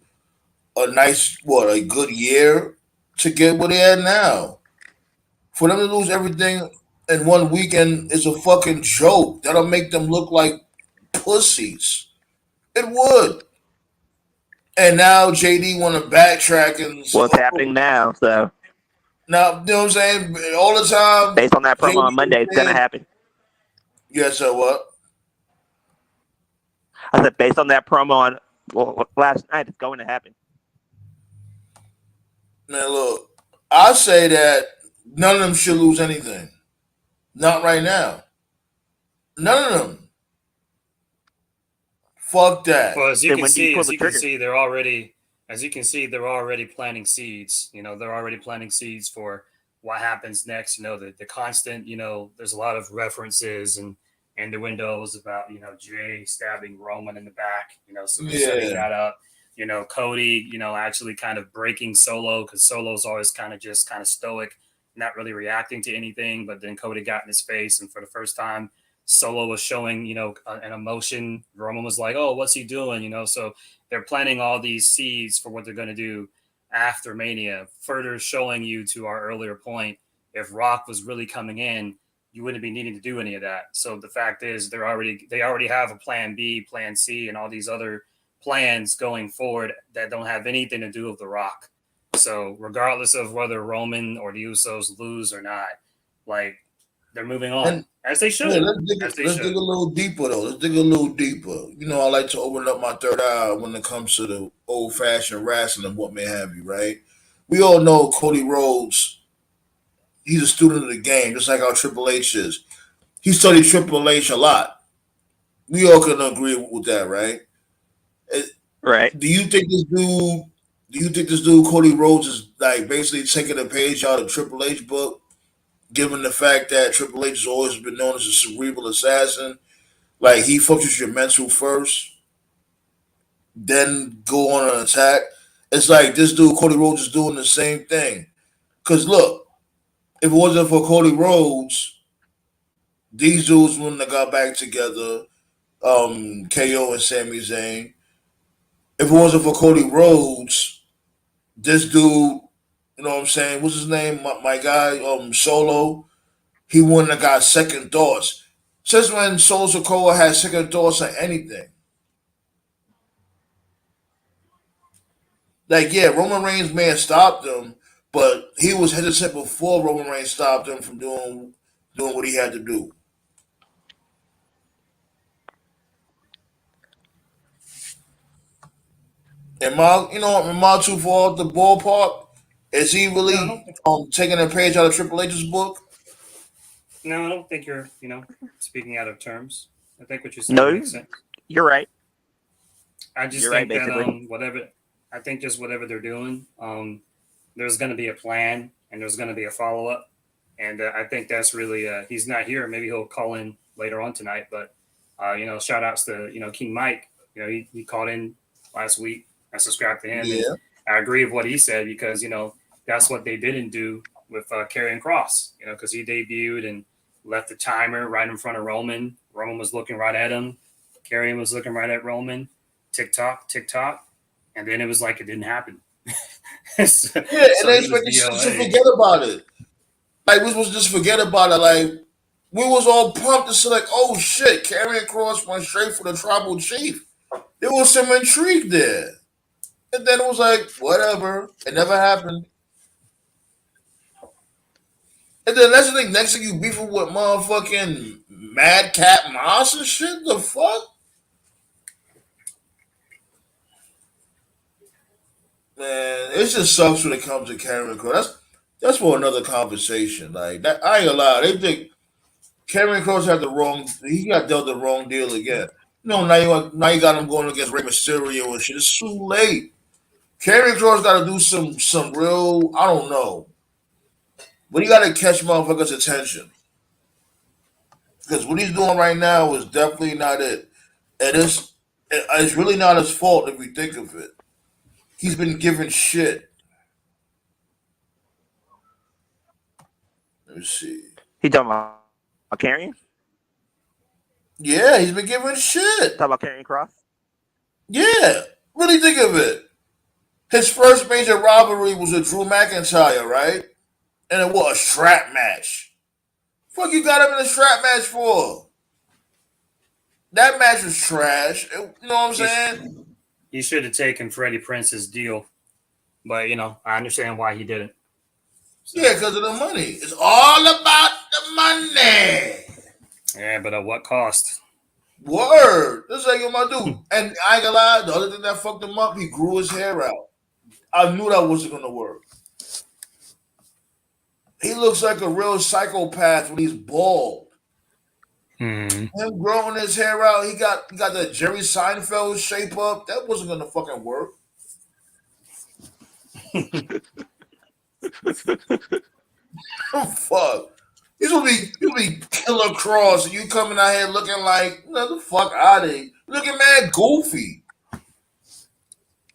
a good year to get where they at now. For them to lose everything in one weekend is a fucking joke. That'll make them look like pussies. It would. And now JD want to backtrack and say, What's happening now? So now, you know what I'm saying? All the time, based on that promo JD on was Monday, it's gonna saying, happen. yeah, so what? I said based on that promo on last night, it's going to happen. Man, look, I say that none of them should lose anything. Not right now. None of them. Fuck that. Well, as you Then can when do you see, pull the trigger? they're already planning seeds. They're already planting seeds for what happens next. The constant. There's a lot of references and the windows about Jay stabbing Roman in the back. So they're setting Yeah. that up. Cody. Actually kind of breaking Solo because Solo's always kind of stoic, not really reacting to anything. But then Cody got in his face, and for the first time, Solo was showing, an emotion. Roman was like, "Oh, what's he doing?" So they're planting all these seeds for what they're going to do after Mania, further showing you to our earlier point. If Rock was really coming in, you wouldn't be needing to do any of that. So the fact is, they already have a plan B, plan C, and all these other plans going forward that don't have anything to do with The Rock. So regardless of whether Roman or the Usos lose or not, like they're moving on. And As they should. yeah, As they let's should. dig a little deeper though. Let's dig a little deeper. I like to open up my third eye when it comes to the old fashioned wrestling and what may have you, right? We all know Cody Rhodes, he's a student of the game, just like our Triple H is. He studied Triple H a lot. We all can agree with that, right? Right. Do you think this dude Cody Rhodes is like basically taking a page out of Triple H book, given the fact that Triple H has always been known as a cerebral assassin? Like he focuses your mental first, then go on an attack. It's like this dude Cody Rhodes is doing the same thing. Cause look, if it wasn't for Cody Rhodes, these dudes wouldn't have got back together. KO and Sami Zayn. If it wasn't for Cody Rhodes, this dude, what I'm saying? What's his name? My guy, Solo. He wouldn't have got second thoughts. Since when Solo Sikoa had second thoughts on anything? Like, yeah, Roman Reigns may have stopped him, but he was hesitant before Roman Reigns stopped him from doing what he had to do. Am I too far off the ballpark? Is he No, I really don't think. taking a page out of Triple H's book? No, I don't think you're. Speaking out of terms. I think what you're saying No, makes sense. you're right. I just You're think right, that basically. whatever. I think just whatever they're doing, there's going to be a plan and there's going to be a follow up, and I think that's really. He's not here. Maybe he'll call in later on tonight. But shout outs to King Mike. He called in last week. I subscribed to him, and Yeah. I agree with what he said because that's what they didn't do with Karrion Kross. Because he debuted and left the timer right in front of Roman. Roman was looking right at him. Karrion was looking right at Roman. Tick tock, tick tock, and then it was like it didn't happen. so, Yeah, and so they he was expect us to DOA. forget about it. Like, we supposed to just forget about it. Like, we was all pumped to say, like, oh shit, Karrion Kross went straight for the tribal chief. There was some intrigue there. And then it was like, whatever. It never happened. And then that's the thing. Next thing you beefing with motherfucking Madcap Moss and shit. The fuck, man. It just sucks when it comes to Cameron Crowe. That's for another conversation. Like that, I ain't gonna lie. They think Cameron Crowe had the wrong. He got dealt the wrong deal again. Now you got him going against Rey Mysterio and shit. It's too late. Cameron Crowe's got to do some real. I don't know, but he got to catch motherfuckers' attention. Because what he's doing right now is definitely not it. And it's really not his fault if we think of it. He's been given shit. Let me see. He talking about Karrion? Yeah, he's been giving shit. Talk about Karrion Cross? Yeah, really think of it. His first major rivalry was with Drew McIntyre, right? And it was a strap match. Fuck you got him in a strap match for? That match was trash. You know what I'm saying? He should have taken Freddie Prince's deal, but I understand why he didn't. So, Yeah, because of the money. It's all about the money. yeah, but at what cost? Word. This is like my dude. And I ain't gonna lie, the other thing that fucked him up, he grew his hair out. I knew that wasn't gonna work. He looks like a real psychopath when he's bald. Mm-hmm. Him growing his hair out, he got that Jerry Seinfeld shape up. That wasn't gonna fucking work. Fuck. He's gonna be Killer Cross, and you coming out here looking like the fuck out of here. Looking mad goofy.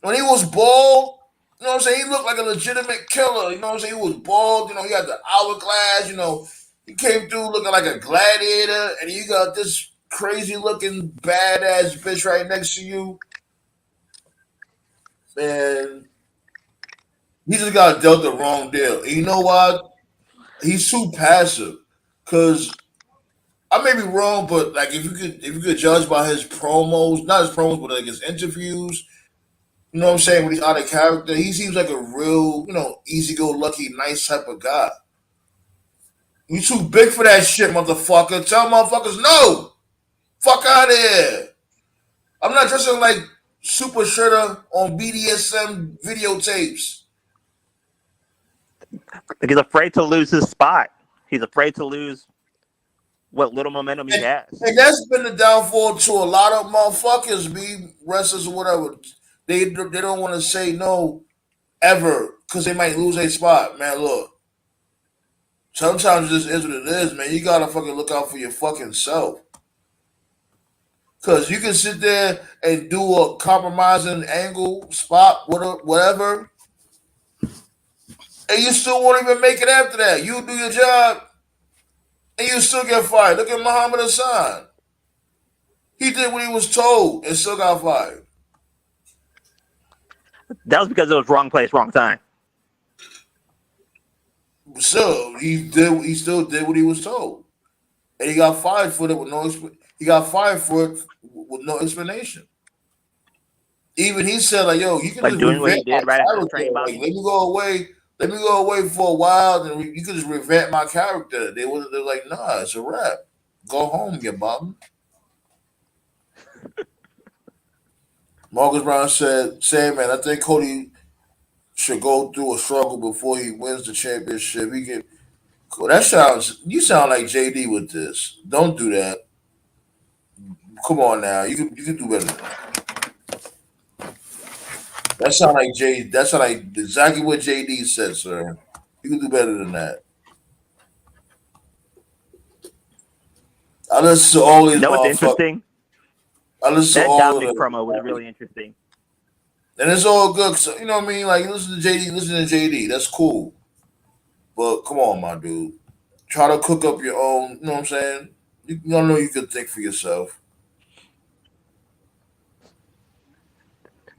When he was bald, you know what I'm saying? He looked like a legitimate killer. You know what I'm saying? He was bald. He had the hourglass. He came through looking like a gladiator, and you got this crazy looking badass bitch right next to you. Man, he just got dealt the wrong deal. And you know what? He's too passive. Cause I may be wrong, but like if you could judge by his promos, not his promos, but like his interviews, you know what I'm saying, when he's out of character, he seems like a real, easy-go-lucky, nice type of guy. You too big for that shit, motherfucker. Tell motherfuckers no. Fuck out of here. I'm not dressing like Super Shredder on BDSM videotapes. Like he's afraid to lose his spot. He's afraid to lose what little momentum he has. And that's been the downfall to a lot of motherfuckers, be wrestlers or whatever. They don't want to say no ever because they might lose their spot. Man, look. Sometimes it just is what it is, man. You gotta fucking look out for your fucking self. Cause you can sit there and do a compromising angle, spot, whatever, and you still won't even make it after that. You do your job, and you still get fired. Look at Muhammad Hassan. He did what he was told and still got fired. That was because it was wrong place, wrong time. So he still did what he was told, and he got fired for it with no. He got fired for it with no explanation. Even he said, like, "Yo, you can like just doing what he revamp did my right after character. training Like, let me go away. Let me go away for a while, and you can just revamp my character." They're like, "Nah, it's a wrap. Go home, you bum." Marcus Brown said, man, I think Cody should go through a struggle before he wins the championship. You sound like JD with this. Don't do that. Come on now. You can do better than that. That sound like exactly what JD said, sir. You can do better than that. I listen to all these That was motherfuckers. interesting. I listen That to all Dominic of them. promo was really interesting. And it's all good. So, you know what I mean? Like, listen to JD. That's cool. But come on, my dude. Try to cook up your own, you know what I'm saying? You don't know you can think for yourself.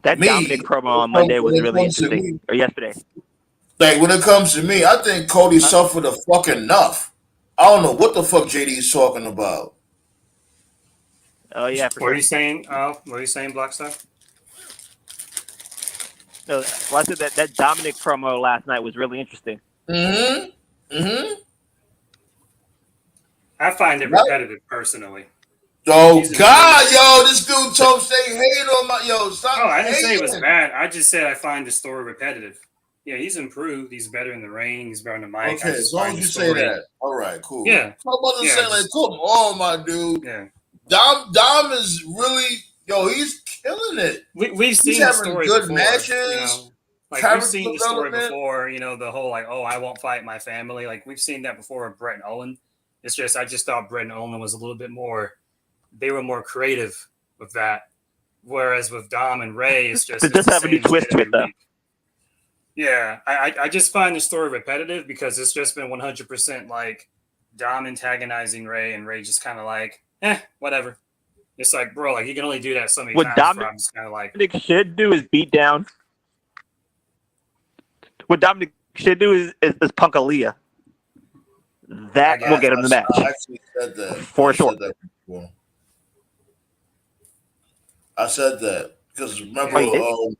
That Dominic promo on Monday was really interesting. Or yesterday. Like, when it comes to me, I think Cody suffered a fucking enough. I don't know what the fuck JD's talking about. Oh, yeah, for What sure. are you saying? What are you saying, Blackstar? No, well, I said that Dominic promo last night was really interesting. Mm-hmm. I find it repetitive, personally. Oh, God, yo, this dude told stay hating on my... Yo, stop I didn't hating. say it was bad. I just said I find the story repetitive. Yeah, he's improved. He's better in the ring. He's better in the mic. Okay, as long as you say that. All right, cool. Yeah. I'm about to say, like, come on, my dude. Yeah. Dom is really... Yo, he's killing it. We've seen the story good before. Matches. We've seen the story before, the whole, like, oh, I won't fight my family. Like, we've seen that before with Brett and Owen. It's just, I just thought Brett and Owen was a little bit more... They were more creative with that. Whereas with Dom and Ray, it's just... Just have a new twist to it, though. Yeah, I just find the story repetitive because it's just been 100% like Dom antagonizing Ray, and Ray just kind of like, whatever. It's like, bro, like you can only do that so many What times. Before I'm just kind of like, Dominic should do is beat down. What Dominic should do is punk Aaliyah. That will get him the match. I actually said that For sure. Said that before. I said that because remember, Oh,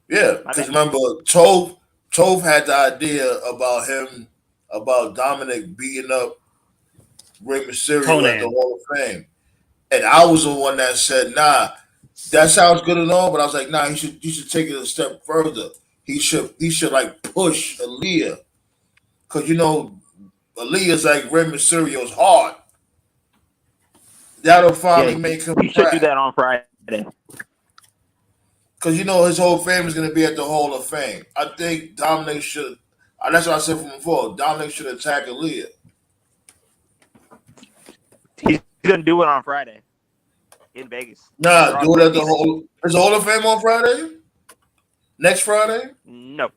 because remember, Tove had the idea about Dominic beating up Rey Mysterio Conan. at the Hall of Fame, and I was the one that said, "Nah, that sounds good and all," but I was like, "Nah, you should take it a step further. He should like push Aaliyah, because Aaliyah's like Rey Mysterio's heart. That'll finally make him. He should do that on Friday. Because his whole fame is going to be at the Hall of Fame. I think Dominic should. That's what I said from before. Dominic should attack Aaliyah. He's going to do it on Friday in Vegas. Nah, do it at the Hall. Is the Hall of Fame on Friday? Next Friday? No.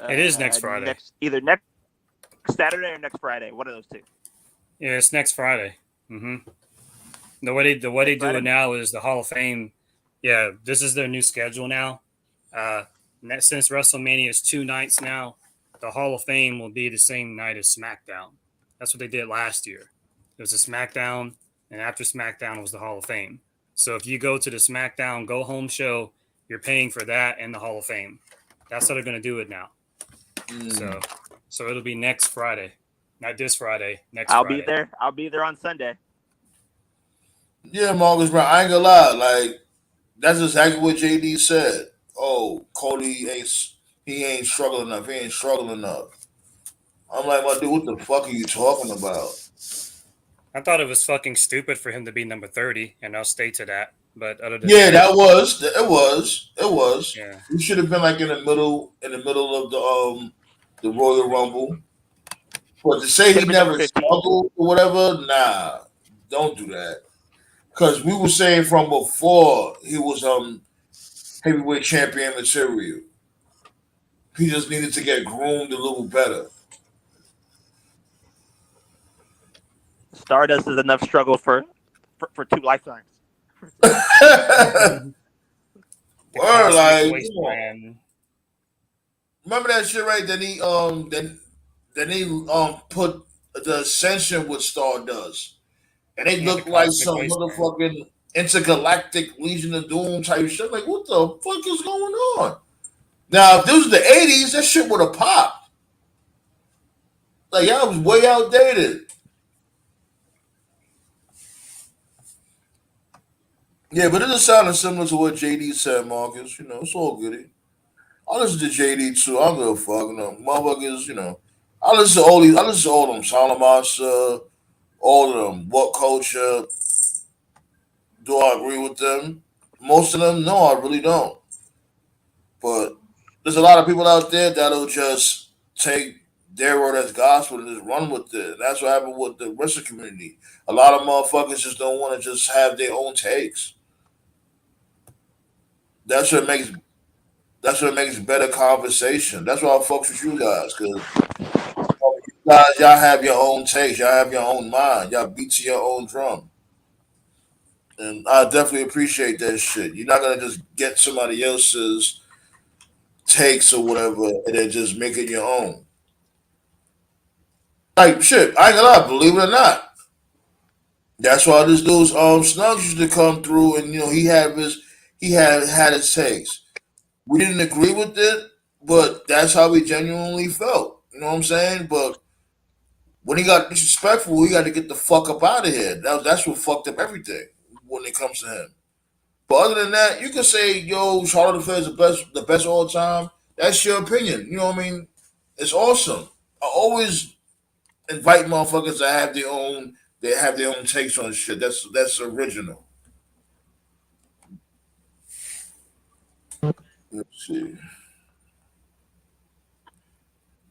It is next Friday. Either next Saturday or next Friday. One of those two. Yeah, it's next Friday. Mm-hmm. The way they do it now is the Hall of Fame. Yeah, this is their new schedule now. Since WrestleMania is 2 nights now, the Hall of Fame will be the same night as SmackDown. That's what they did last year. It was a SmackDown, and after SmackDown was the Hall of Fame. So if you go to the SmackDown Go Home show, you're paying for that and the Hall of Fame. That's how they're going to do it now. So it'll be next Friday, not this Friday. Next Friday. I'll be there. I'll be there on Sunday. Yeah, Marcus Brown. I ain't gonna lie. Like, that's exactly what JD said. Oh, Cody ain't struggling enough. He ain't struggling enough. I'm like, my dude, what the fuck are you talking about? I thought it was fucking stupid for him to be number 30, and I'll stay to that. But other than it was. Yeah. He should have been like in the middle of the Royal Rumble. But to say he never struggled or whatever, nah, don't do that. Because we were saying from before he was heavyweight champion material. He just needed to get groomed a little better. Stardust is enough struggle for 2 lifetimes. Word, like, remember that shit, right? Then he put the Ascension with Stardust, and they looked like some motherfucking intergalactic Legion of Doom type shit. Like, what the fuck is going on? Now, if this was the 80s, that shit would have popped. Like, y'all was way outdated. Yeah, but it is sounding similar to what JD said, Marcus. It's all goody. I listen to JD too. I don't give a fuck. Motherfuckers, I listen to all them Solomon, all of them. What Culture? Do I agree with them? Most of them, no, I really don't. But there's a lot of people out there that'll just take their word as gospel and just run with it. That's what happened with the wrestling community. A lot of motherfuckers just don't want to just have their own takes. That's what makes better conversation. That's why I fucks with you guys, because you guys, y'all have your own takes, y'all have your own mind, y'all beat to your own drum. And I definitely appreciate that shit. You're not gonna just get somebody else's takes or whatever and then just make it your own. Like shit, I ain't gonna lie, believe it or not. That's why this dude's Snugs used to come through, and he had his takes. We didn't agree with it, but that's how we genuinely felt. You know what I'm saying? But when he got disrespectful, he got to get the fuck up out of here. That's what fucked up everything when it comes to him. But other than that, you can say, yo, Charlotte Flair is the best all time. That's your opinion. You know what I mean? It's awesome. I always invite motherfuckers to have their own takes on shit. That's original. Let's see.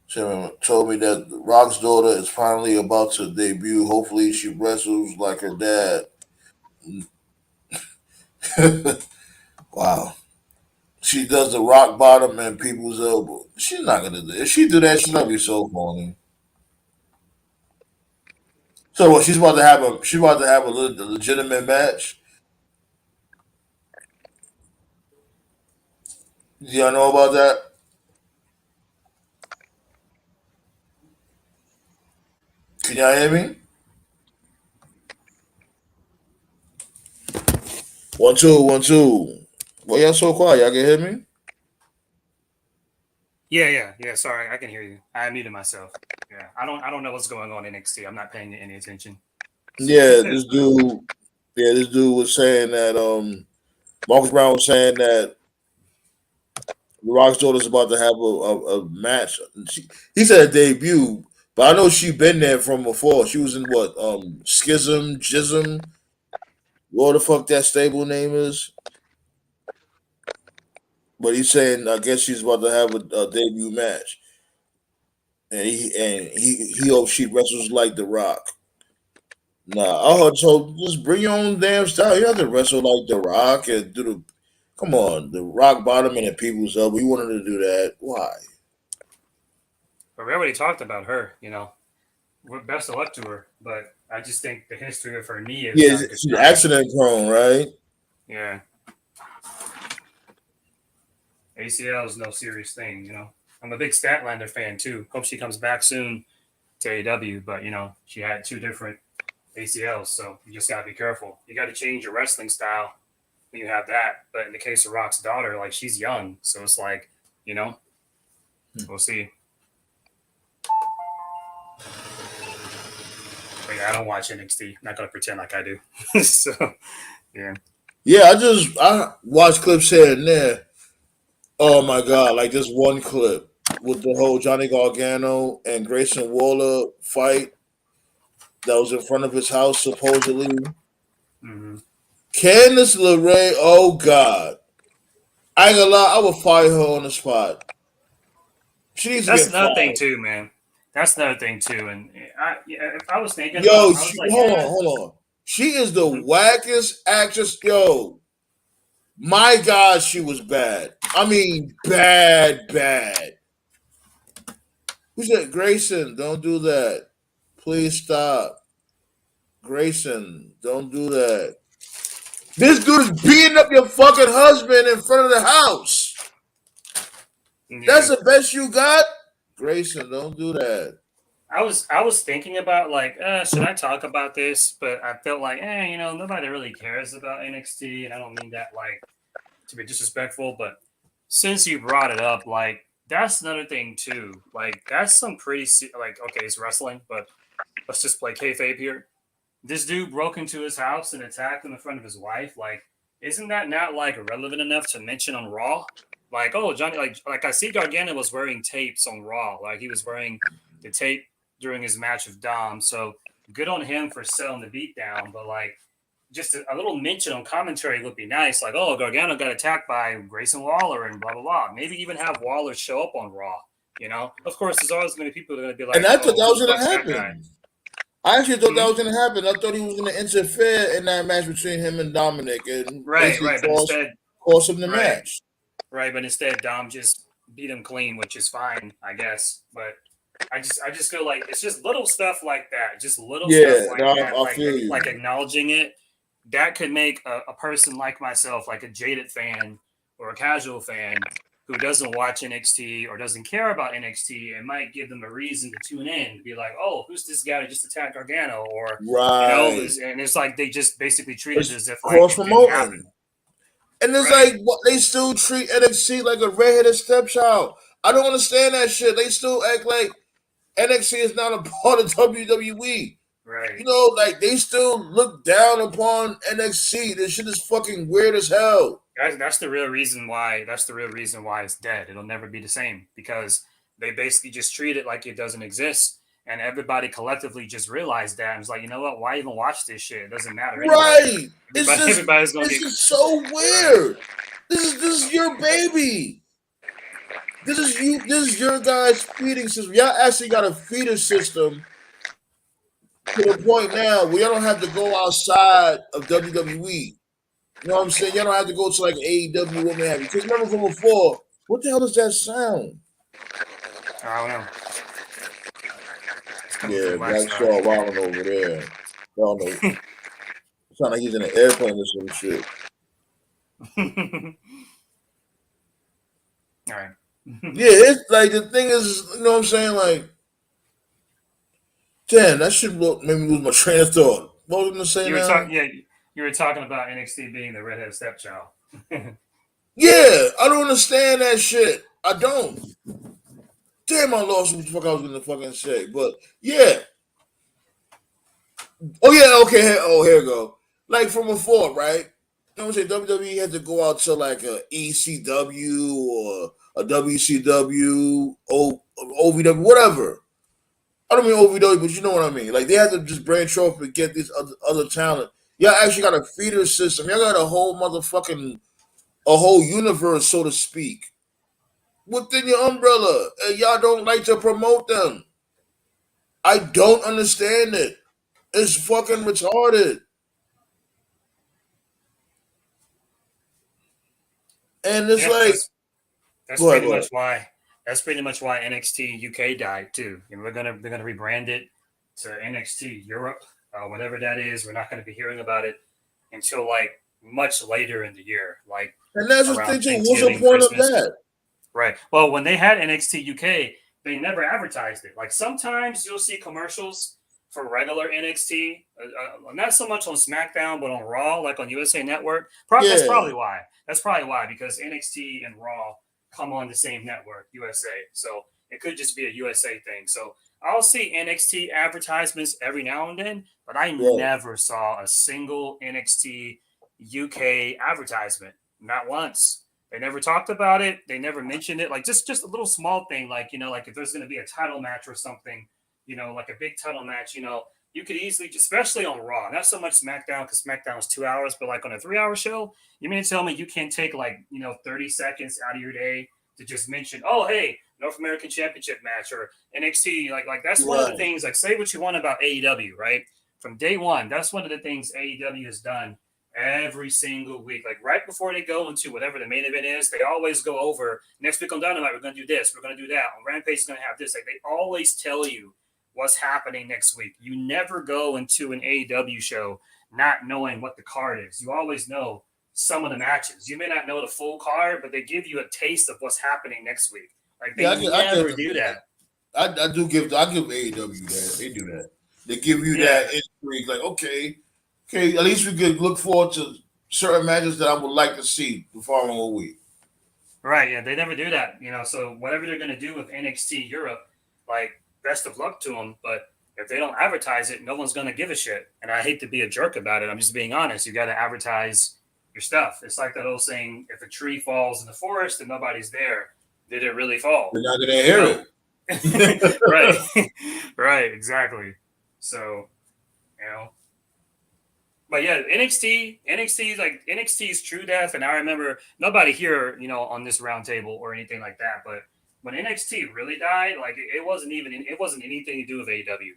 Sharon told me that Rock's daughter is finally about to debut. Hopefully she wrestles like her dad. Wow. She does the rock bottom and people's elbow. She's not gonna do it. If she do that, she's gonna be so funny. So what? She's about to have a legitimate match. Do y'all know about that? Can y'all hear me? 1 2 1 2. Why y'all so quiet? Y'all can hear me? Yeah. Sorry, I can hear you. I muted myself. Yeah, I don't know what's going on in NXT. I'm not paying any attention. Yeah, this dude. Yeah, this dude was saying that Marcus Brown was saying that The Rock's daughter's about to have a match. He said a debut, but I know she been there from before. She was in what Schism, Jism, what the fuck that stable name is. But he's saying I guess she's about to have a debut match, and he hopes she wrestles like The Rock. Nah, I heard so. Just bring your own damn style. You have to wrestle like The Rock and do the. Come on, the rock bottom and the people's up. We wanted to do that. Why? But we already talked about her. Best of luck to her. But I just think the history of her knee is Yeah, not good. she's accident prone, right? Yeah. ACL is no serious thing. I'm a big Statlander fan too. Hope she comes back soon to AEW. But she had 2 different ACLs, so you just gotta be careful. You got to change your wrestling style when you have that. But in the case of Rock's daughter, like she's young, so it's like we'll see. But yeah, I don't watch NXT. I'm not gonna pretend like I do. So yeah. Yeah, I watch clips here and there. Oh my god, like this one clip with the whole Johnny Gargano and Grayson Waller fight that was in front of his house supposedly. Mm-hmm. Candice LeRae, oh god. I ain't gonna lie, I would fire her on the spot. She needs to That's get another thing fired. too, man. That's another thing too. And if I was thinking about, Yo, I was like, hold on. She is the wackest actress. Yo, my god, she was bad. I mean, bad. Who said Grayson? Don't do that. Please stop. Grayson, don't do that. This dude is beating up your fucking husband in front of the house. yeah. That's the best you got? Grayson, don't do that. I was thinking about like, should I talk about this? But I felt like, nobody really cares about NXT, and I don't mean that like to be disrespectful, but since you brought it up, like that's another thing too. Like that's some pretty like okay, it's wrestling, but let's just play kayfabe here. This dude broke into his house and attacked him in front of his wife. Like, isn't that not like relevant enough to mention on Raw? Like, oh, Johnny, like I see Gargano was wearing tapes on Raw. Like he was wearing the tape during his match with Dom. So good on him for selling the beat down. But like just a little mention on commentary would be nice. Like, oh, Gargano got attacked by Grayson Waller and blah blah blah. Maybe even have Waller show up on Raw. Of course, there's always going to be people that are going to be like, And I thought that oh, was who the going to fuck's that guy? happen. I actually thought that was going to happen. I thought he was going to interfere in that match between him and Dominic and Right, but instead, cost him the match. Right, but instead Dom just beat him clean, which is fine, I guess. But I just feel like it's just little stuff like that, just little stuff like that, I feel you. like acknowledging it. That could make a person like myself, like a jaded fan or a casual fan who doesn't watch NXT or doesn't care about NXT, it might give them a reason to tune in to be like, oh, who's this guy that just attacked Gargano? Or and it's like they just basically treat it as if like cross it didn't happen. promoting. And it's like they still treat NXT like a redheaded stepchild. I don't understand that shit. They still act like NXT is not a part of WWE. Right. Like they still look down upon NXT. This shit is fucking weird as hell. That's the real reason why. That's the real reason why it's dead. It'll never be the same because they basically just treat it like it doesn't exist, and everybody collectively just realized that and was like, you know what? Why even watch this shit? It doesn't matter. Anyway. Right. Everybody's gonna this get. Is so weird. Right. This is your baby. This is your guys' feeding system. Y'all actually got a feeder system to the point now where y'all don't have to go outside of WWE. You know what I'm saying? Y'all don't have to go to like AEW, what may have you. Because remember from before, what the hell does that sound? I don't know. Yeah, Black Black Star. Star wilding over there. I don't know. It sounds like he's in an airplane or some shit. All right. Yeah, it's like the thing is, you know what I'm saying? Like, damn, that shit made me lose my train of thought. What was I gonna say You were now? talking, yeah. You were talking about NXT being the redheaded stepchild. Yeah, I don't understand that shit. I don't. Damn, I lost what the fuck I was gonna fucking say. But yeah. Oh yeah, okay. Oh, here we go. Like from before, right? You know what I'm saying? WWE had to go out to like a ECW or a WCW, OVW, whatever. I don't mean OVW, but you know what I mean. Like they had to just branch off and get this other talent. Y'all actually got a feeder system. Y'all got a whole motherfucking a whole universe, so to speak, within your umbrella, and y'all don't like to promote them. I don't understand it. It's fucking retarded. And it's Yeah, like, that's go ahead, pretty go ahead. much why. That's pretty much why NXT UK died too. You know, they're gonna rebrand it to NXT Europe, whatever that is. We're not going to be hearing about it until like much later in the year, like And that's the around thing too. What's the Thanksgiving, point of Christmas. that? Right. Well, when they had NXT UK, they never advertised it. Like sometimes you'll see commercials for regular NXT, not so much on SmackDown, but on Raw, like on USA Network. That's Yeah, probably why. That's probably why, because NXT and Raw come on the same network, USA. So it could just be a USA thing. So I'll see NXT advertisements every now and then, but I right. never saw a single NXT UK advertisement. Not once. They never talked about it. They never mentioned it. Like just a little small thing, like like if there's going to be a title match or something, like a big title match, you could easily, especially on Raw, not so much SmackDown because SmackDown is 2 hours, but like on a 3 hour show, you mean to tell me you can't take like 30 seconds out of your day to just mention, oh hey, North American Championship match or NXT, like that's one of the Right. things. Like say what you want about AEW, right? From day one, that's one of the things AEW has done every single week. Like right before they go into whatever the main event is, they always go over next week on Dynamite. We're going to do this. We're going to do that. On Rampage is going to have this. Like they always tell you what's happening next week. You never go into an AEW show not knowing what the card is. You always know some of the matches. You may not know the full card, but they give you a taste of what's happening next week. Like Yeah, they I never give do that. I do give AEW that. They do that. They give you Yeah. that intrigue. Like, okay, at least we could look forward to certain matches that I would like to see the following week. Right. Yeah. They never do that. So whatever they're going to do with NXT Europe, like best of luck to them. But if they don't advertise it, no one's going to give a shit. And I hate to be a jerk about it. I'm just being honest. You got to advertise your stuff. It's like that old saying, if a tree falls in the forest and nobody's there, did it really fall? They're not gonna hear it. Right. Right. Exactly. So, but yeah, NXT is true death. And I remember nobody here, on this roundtable or anything like that. But when NXT really died, like it wasn't anything to do with AEW.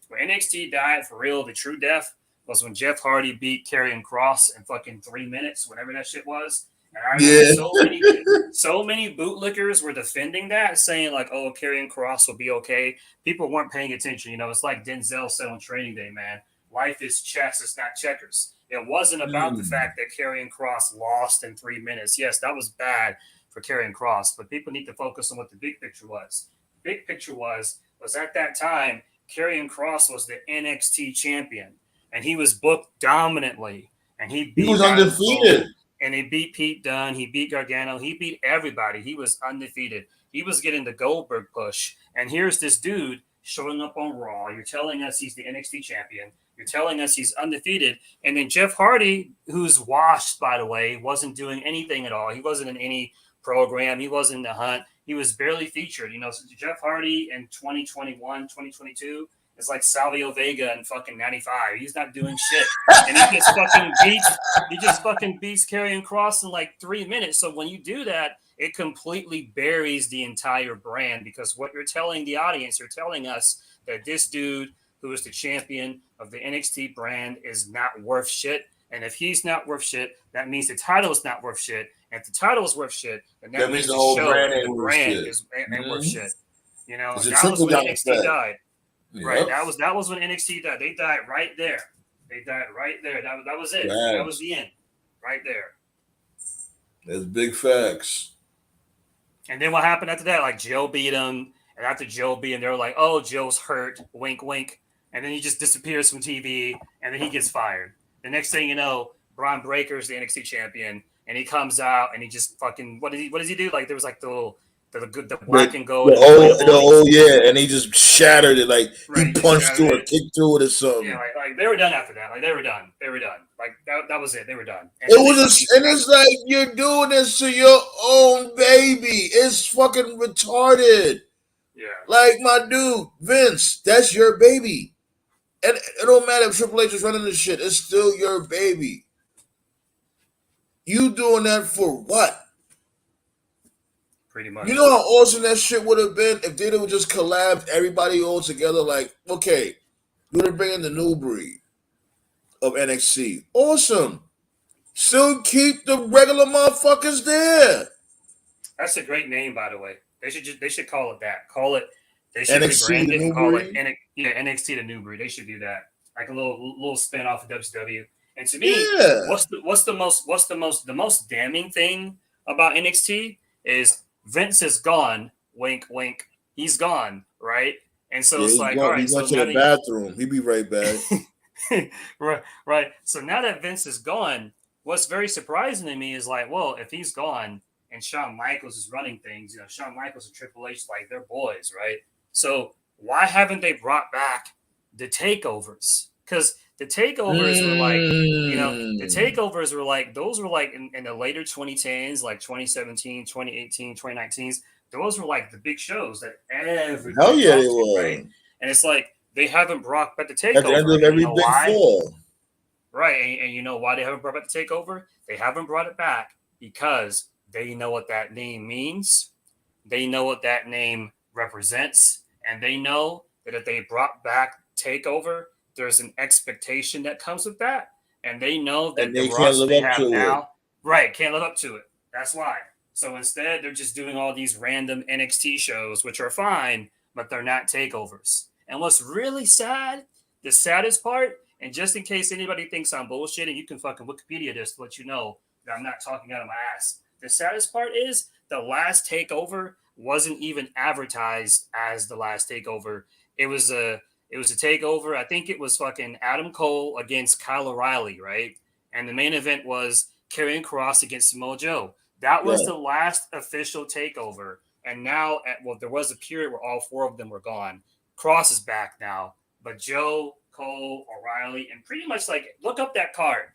When NXT died for real, the true death was when Jeff Hardy beat Karrion Kross in fucking 3 minutes, whatever that shit was. And I remember so many bootlickers were defending that, saying like, "Oh, Karrion Kross will be okay." People weren't paying attention. It's like Denzel said on Training Day, man. Life is chess, it's not checkers. It wasn't about the fact that Karrion Kross lost in 3 minutes. Yes, that was bad for Karrion Kross, but people need to focus on what the big picture was. The big picture was at that time, Karrion Kross was the NXT champion, and he was booked dominantly, and he was undefeated. And he beat Pete Dunne, he beat Gargano, he beat everybody. He was undefeated. He was getting the Goldberg push, and here's this dude showing up on Raw. You're telling us he's the NXT champion. You're telling us he's undefeated. And then Jeff Hardy, who's washed, by the way, wasn't doing anything at all. He wasn't in any program. He wasn't in the hunt. He was barely featured. So Jeff Hardy in 2021, 2022 is like Salvio Vega in fucking 95. He's not doing shit. And he just fucking beats Karrion Kross in like 3 minutes. So when you do that, it completely buries the entire brand, because what you're telling the audience, you're telling us that this dude who is the champion of the NXT brand is not worth shit. And if he's not worth shit, that means the title is not worth shit. And if the title is worth shit, then that means the whole show brand and the brand ain't worth shit. It's a that was when NXT died. Right. Yep. That was when NXT died. They died right there. They died right there. That was it. Facts. That was the end. Right there. That's big facts. And then what happened after that? Like Joe beat him, and after Joe beat him, they were like, "Oh, Joe's hurt." Wink, wink. And then he just disappears from TV, and then he gets fired. The next thing you know, Braun Breaker's the NXT champion, and he comes out and he just fucking what does he do? Like there was like the black and gold, And he just shattered it. Like right, he punched through it, kicked through it, or something. Yeah, like they were done after that. Like they were done. Like that was it. They were done. And it's like you're doing this to your own baby. It's fucking retarded. Yeah. Like my dude, Vince, that's your baby. And it don't matter if Triple H is running this shit. It's still your baby. You doing that for what? Pretty much. You know how awesome that shit would have been if they would just collab everybody all together. Like, okay, you would have bring in the new breed of NXT. Awesome. Still keep the regular motherfuckers there. That's a great name, by the way. They should call it that. Call it. They should NXT rebrand it and call breed? it NXT the New Breed. They should do that. Like a little spin off of WCW. And to me, what's the most damning thing about NXT is Vince is gone. Wink, wink. He's gone, right? And so it's like, all right. He went to the bathroom. He'll be right back. right. So now that Vince is gone, what's very surprising to me is like, well, if he's gone and Shawn Michaels is running things, Shawn Michaels and Triple H, like they're boys, right? So why haven't they brought back the takeovers? Because the takeovers were like, the takeovers were like, those were like in the later 2010s, like 2017, 2018, 2019s. Those were like the big shows that everybody they were. Right? And it's like they haven't brought back the takeover. At the end of every big four. Right. And you know why they haven't brought back the takeover? They haven't brought it back because they know what that name means. They know what that name represents. And they know that if they brought back takeover, there's an expectation that comes with that. And they know that they can't live up to it. Right, can't live up to it. That's why. So instead, they're just doing all these random NXT shows, which are fine, but they're not takeovers. And what's really sad, the saddest part, and just in case anybody thinks I'm bullshitting, you can fucking Wikipedia this to let you know that I'm not talking out of my ass. The saddest part is the last takeover wasn't even advertised as the last takeover. It was a takeover. I think it was fucking Adam Cole against Kyle O'Reilly, right? And the main event was Karrion Kross against Samoa Joe. That was the last official takeover. And now, there was a period where all four of them were gone. Kross is back now, but Joe, Cole, O'Reilly, and pretty much like look up that card.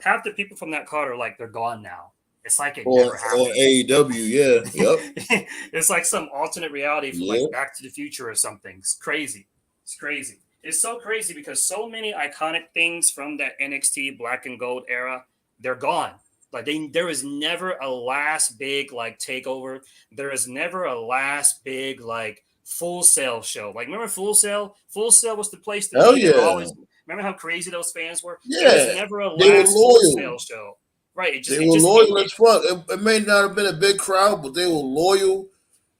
Half the people from that card are like they're gone now. It's like it never happened. On AEW, yeah, yep. It's like some alternate reality from like Back to the Future or something. It's crazy. It's crazy. It's so crazy because so many iconic things from that NXT Black and Gold era, they're gone. Like there is never a last big like takeover. There is never a last big like Full Sail show. Like remember Full Sail? Full Sail was the place to be. Always remember how crazy those fans were? Yeah, there was never a last Full Sail show. Right. They were loyal as fuck. It may not have been a big crowd, but they were loyal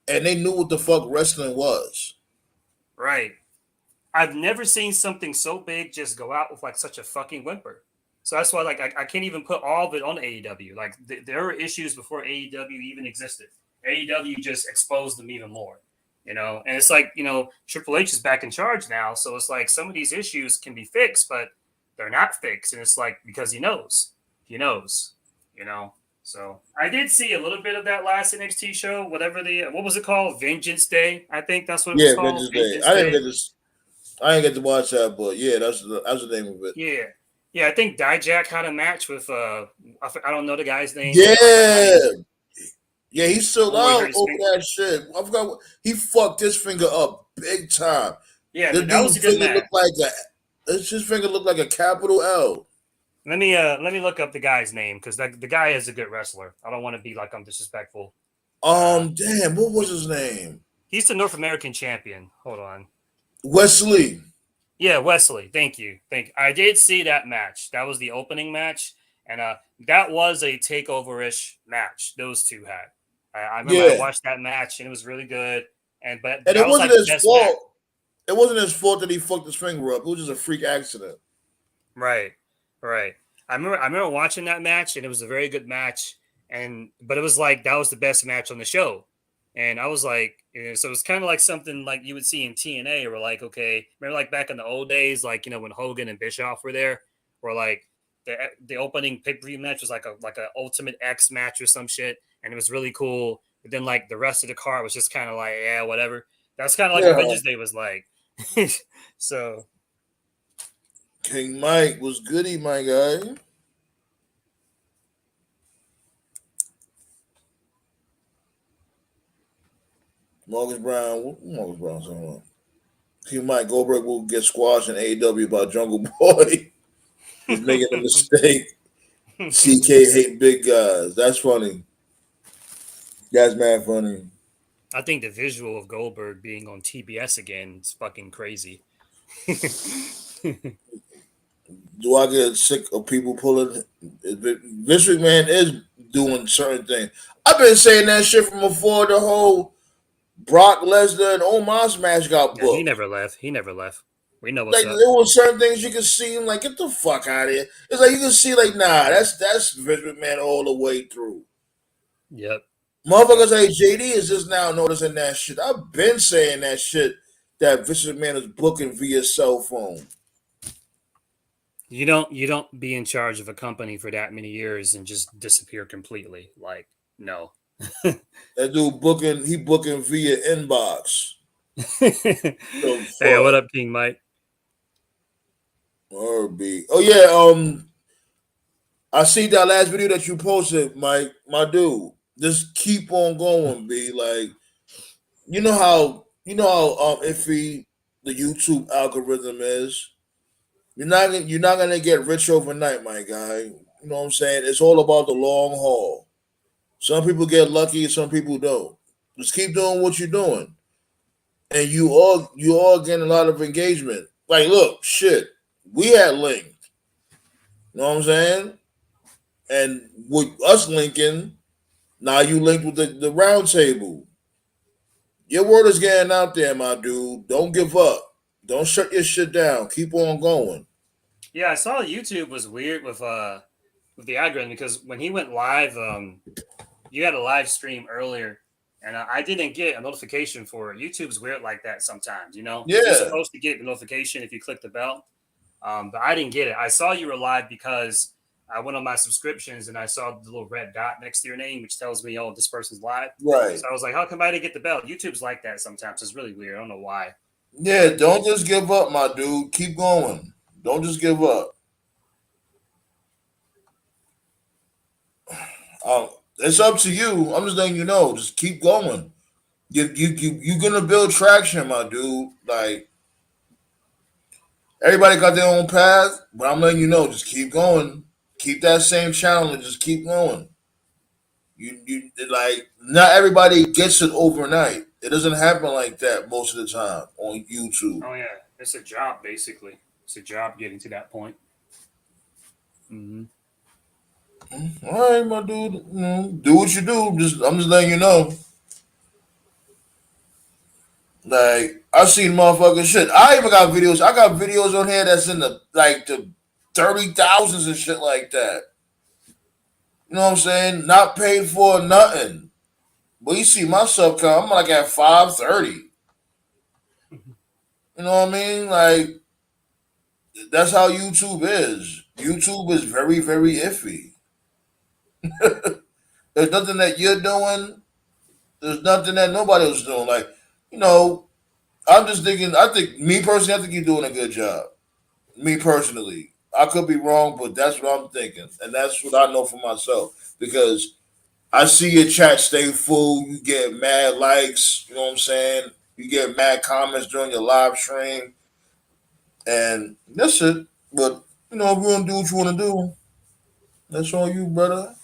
and they knew what the fuck wrestling was. Right. I've never seen something so big just go out with like such a fucking whimper. So that's why like I can't even put all of it on AEW. Like there were issues before AEW even existed. AEW just exposed them even more. And it's like, Triple H is back in charge now. So it's like some of these issues can be fixed, but they're not fixed. And it's like, because he knows, So I did see a little bit of that last NXT show, whatever what was it called? Vengeance Day. I think that's what it was called. Vengeance Day. I didn't get to watch that, but yeah, that's the name of it. Yeah. Yeah, I think Dijak had a match with, I don't know the guy's name. Yeah, he's still out over that shit. I forgot he fucked his finger up big time. Yeah, that was a good match. His finger looked like a capital L. Let me look up the guy's name because the guy is a good wrestler. I don't want to be like I'm disrespectful. Damn, what was his name? He's the North American champion. Hold on. Wesley. Yeah, Wesley. Thank you. I did see that match. That was the opening match, and that was a takeover-ish match. Those two had. I remember I watched that match and it was really good. But it wasn't his fault. it wasn't his fault that he fucked his finger up. It was just a freak accident. Right. I remember watching that match, and it was a very good match. But it was like that was the best match on the show, and I was like, so it was kind of like something like you would see in TNA, or like, okay, remember like back in the old days, like when Hogan and Bischoff were there, or like the opening pay-per-view match was like a Ultimate X match or some shit, and it was really cool. But then like the rest of the card was just kind of like, yeah, whatever. That's kind of like what Vengeance Day was like. So King Mike was goody, my guy. Marcus Brown somewhere. King Mike Goldberg will get squashed in AEW by Jungle Boy. He's making a mistake. CK hate big guys. That's funny. That's mad funny. I think the visual of Goldberg being on TBS again is fucking crazy. Do I get sick of people pulling? Vince McMahon is doing certain things. I've been saying that shit from before the whole Brock Lesnar and Omos match got booked. Yeah, he never left. We know what's like up. There were certain things you could see like, get the fuck out of here. It's like you can see like, nah, that's Vince McMahon all the way through. Yep. Motherfuckers like JD is just now noticing that shit. I've been saying that shit that Vince McMahon is booking via cell phone. You don't be in charge of a company for that many years and just disappear completely. Like, no. That dude booking via inbox. Hey, what up, King Mike? RB. Oh yeah, I see that last video that you posted, Mike. My dude, just keep on going, B. Like, you know how iffy the YouTube algorithm is. You're not gonna get rich overnight, my guy. You know what I'm saying? It's all about the long haul. Some people get lucky, some people don't. Just keep doing what you're doing, and you all getting a lot of engagement. Like, look, shit, we had linked. You know what I'm saying? And with us linking, now you linked with the Roundtable. Your word is getting out there, my dude. Don't give up. Don't shut your shit down. Keep on going. Yeah, I saw YouTube was weird with the algorithm because when he went live, you had a live stream earlier, and I didn't get a notification for it. YouTube's weird like that sometimes, Yeah. You're supposed to get the notification if you click the bell, but I didn't get it. I saw you were live because I went on my subscriptions and I saw the little red dot next to your name, which tells me, oh, this person's live. Right. So I was like, how come I didn't get the bell? YouTube's like that sometimes. It's really weird. I don't know why. Yeah, don't just give up, my dude. Keep going. Don't just give up. It's up to you. I'm just letting you know. Just keep going. You're gonna build traction, my dude. Like, everybody got their own path, but I'm letting you know. Just keep going. Keep that same channel and just keep going. You like, not everybody gets it overnight. It doesn't happen like that most of the time on YouTube. Oh yeah, it's a job basically. It's a job getting to that point. Mm-hmm. All right, my dude. Do what you do. I'm just letting you know. Like, I seen motherfucking shit. I even got videos. I got videos on here that's in the 30,000s and shit like that. You know what I'm saying? Not paid for nothing. But you see my sub count, I'm like at 530. You know what I mean? Like, that's how YouTube is. YouTube is very, very iffy. There's nothing that you're doing. There's nothing that nobody else is doing. Like, I'm just thinking, I think you're doing a good job. Me personally. I could be wrong, but that's what I'm thinking. And that's what I know for myself. Because I see your chat stay full. You get mad likes. You know what I'm saying? You get mad comments during your live stream. And that's it. But, if you want to do what you want to do, that's on you, brother.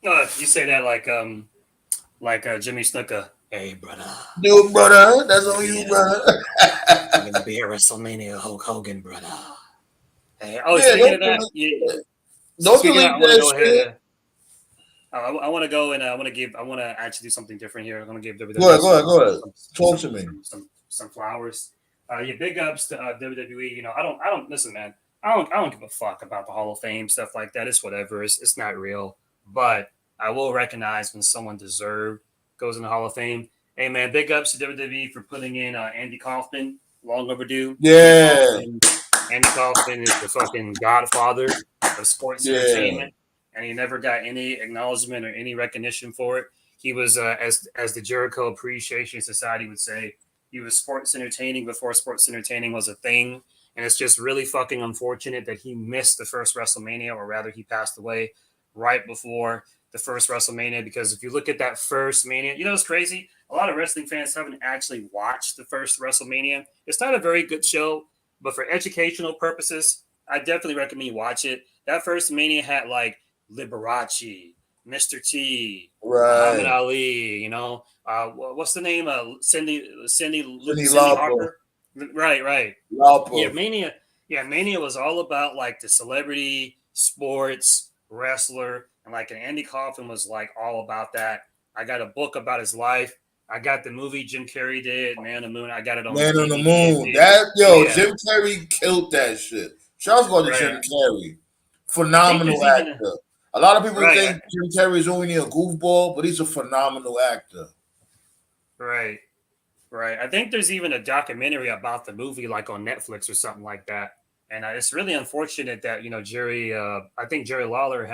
You say that like Jimmy Snuka. Hey, brother. Do it, brother. That's on you, brother. I'm gonna be at WrestleMania, Hulk Hogan, brother. Hey, speaking of that, don't delete that shit. I want to go and I want to actually do something different here. I'm going to give WWE Go ahead. Talk to me. Some flowers. Yeah, big ups to WWE. You know, I don't listen, man. I don't give a fuck about the Hall of Fame stuff like that. It's whatever. It's not real. But I will recognize when someone deserved goes in the Hall of Fame. Hey, man, big ups to WWE for putting in Andy Kaufman. Long overdue. Yeah. Andy Kaufman is the fucking godfather of sports entertainment, and he never got any acknowledgement or any recognition for it. He was, as the Jericho Appreciation Society would say, he was sports entertaining before sports entertaining was a thing. And it's just really fucking unfortunate that he missed the first WrestleMania, or rather, he passed away right before the first WrestleMania. Because if you look at that first Mania, you know, it's crazy. A lot of wrestling fans haven't actually watched the first WrestleMania. It's not a very good show, but for educational purposes, I definitely recommend you watch it. That first Mania had like Liberace, Mr. T, Muhammad Ali, you know, what's the name? Cindy Harper. Right. Lauper. Mania was all about like the celebrity, sports, wrestler, and like Andy Kaufman was like all about that. I got a book about his life. I got the movie Jim Carrey did, Man on the Moon. I got it on Man on the DVD. Moon. Jim Carrey killed that shit. Shout out to Jim Carrey. Phenomenal actor. A lot of people think Jim Carrey is only a goofball, but he's a phenomenal actor. Right. I think there's even a documentary about the movie, like on Netflix or something like that. And it's really unfortunate that, you know, I think Jerry Lawler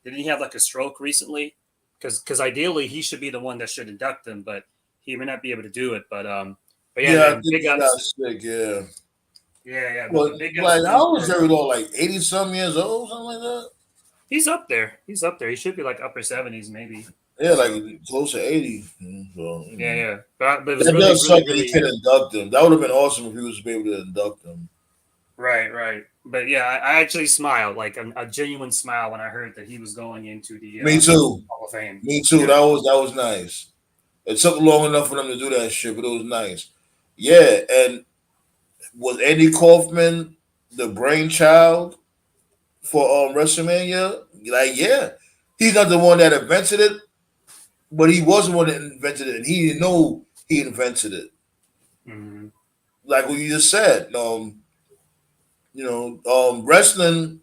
didn't he have like a stroke recently? Because ideally he should be the one that should induct him, but he may not be able to do it. But yeah, man, big ups. Sick, yeah. Well, like, how old is Jerry Lawler? Like 80-some years old, something like that. He's up there. He should be like upper 70s, maybe. Yeah, like close to 80. So, yeah. But it was that really, does suck that really, he can induct him. That would have been awesome if he was able to induct him. Right. But yeah, I actually smiled, like a genuine smile when I heard that he was going into the Me too. Hall of Fame. Me too. Yeah. That was nice. It took long enough for them to do that shit, but it was nice. Yeah, and was Andy Kaufman the brainchild for WrestleMania? Like, yeah. He's not the one that invented it, but he was the one that invented it, and he didn't know he invented it. Mm-hmm. Like what you just said. Wrestling,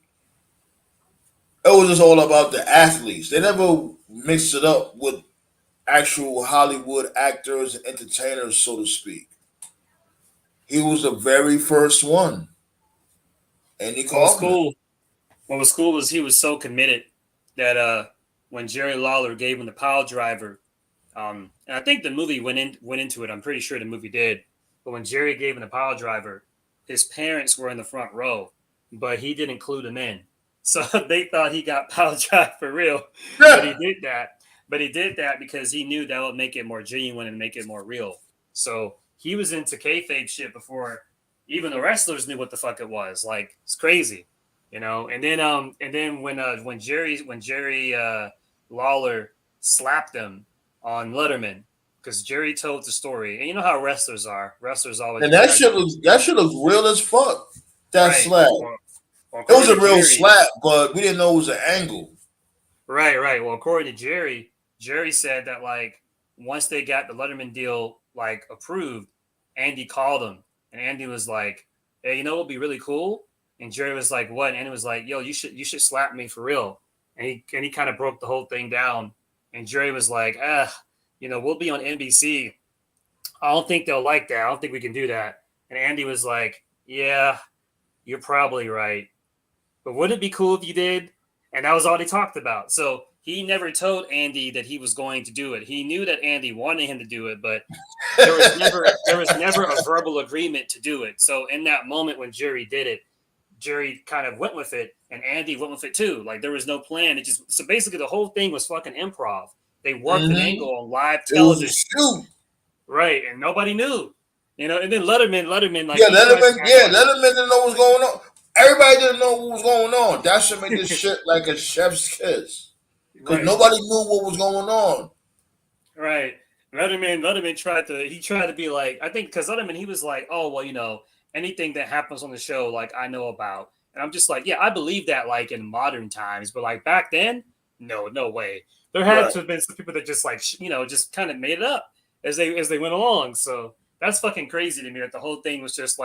it was just all about the athletes. They never mixed it up with actual Hollywood actors and entertainers, so to speak. He was the very first one. And he called What was cool was he was so committed that when Jerry Lawler gave him the pile driver, and I think the movie went into it. I'm pretty sure the movie did. But when Jerry gave him the pile driver, his parents were in the front row, but he didn't include them in. So they thought he got pile drive for real. But he did that. But he did that because he knew that would make it more genuine and make it more real. So he was into kayfabe shit before even the wrestlers knew what the fuck it was. Like, it's crazy, you know. And then when Jerry Lawler slapped him on Letterman, because Jerry told the story, and you know how wrestlers are. Wrestlers always. And that shit looks real as fuck. That slap. Well, it was a real slap, but we didn't know it was an angle. Right. Well, according to Jerry said that like once they got the Letterman deal like approved, Andy called him, and Andy was like, "Hey, you know what'd be really cool?" And Jerry was like, "What?" And Andy was like, "Yo, you should slap me for real." And he kind of broke the whole thing down. And Jerry was like, we'll be on NBC. I don't think they'll like that. I don't think we can do that. And Andy was like, yeah, you're probably right. But wouldn't it be cool if you did? And that was all they talked about. So he never told Andy that he was going to do it. He knew that Andy wanted him to do it, but there was never a verbal agreement to do it. So in that moment when Jerry did it, Jerry kind of went with it, and Andy went with it too. Like there was no plan. So basically the whole thing was fucking improv. They worked an angle on live television. Right, and nobody knew. You know, and then Letterman Letterman didn't know what was going on. Everybody didn't know what was going on. That should make this shit like a chef's kiss. Because nobody knew what was going on. Right. Letterman tried to be like, I think because Letterman, he was like, oh, well, anything that happens on the show, like I know about. And I'm just like, yeah, I believe that like in modern times, but like back then, no way. There had Right. to have been some people that just like just kind of made it up as they went along. So that's fucking crazy to me that the whole thing was just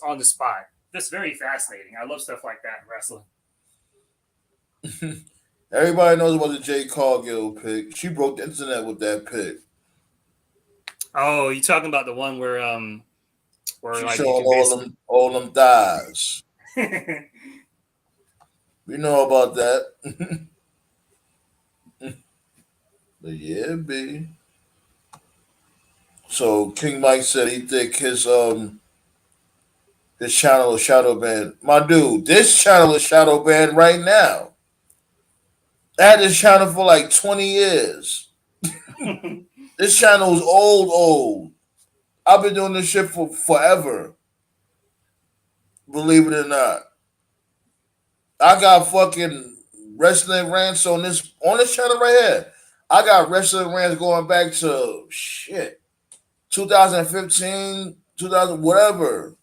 on the spot. That's very fascinating. I love stuff like that in wrestling. Everybody knows about the Jay Cargill pick. She broke the internet with that pick. Oh, you talking about the one where She like showing you can basically all them thighs. We know about that. But yeah, B. So King Mike said he think his channel is shadow banned. My dude, this channel is shadow banned right now. I had this channel for like 20 years. This channel is old. I've been doing this shit for forever. Believe it or not. I got fucking wrestling rants on this channel right here. I got wrestling rants going back to shit 2015, 2000, whatever.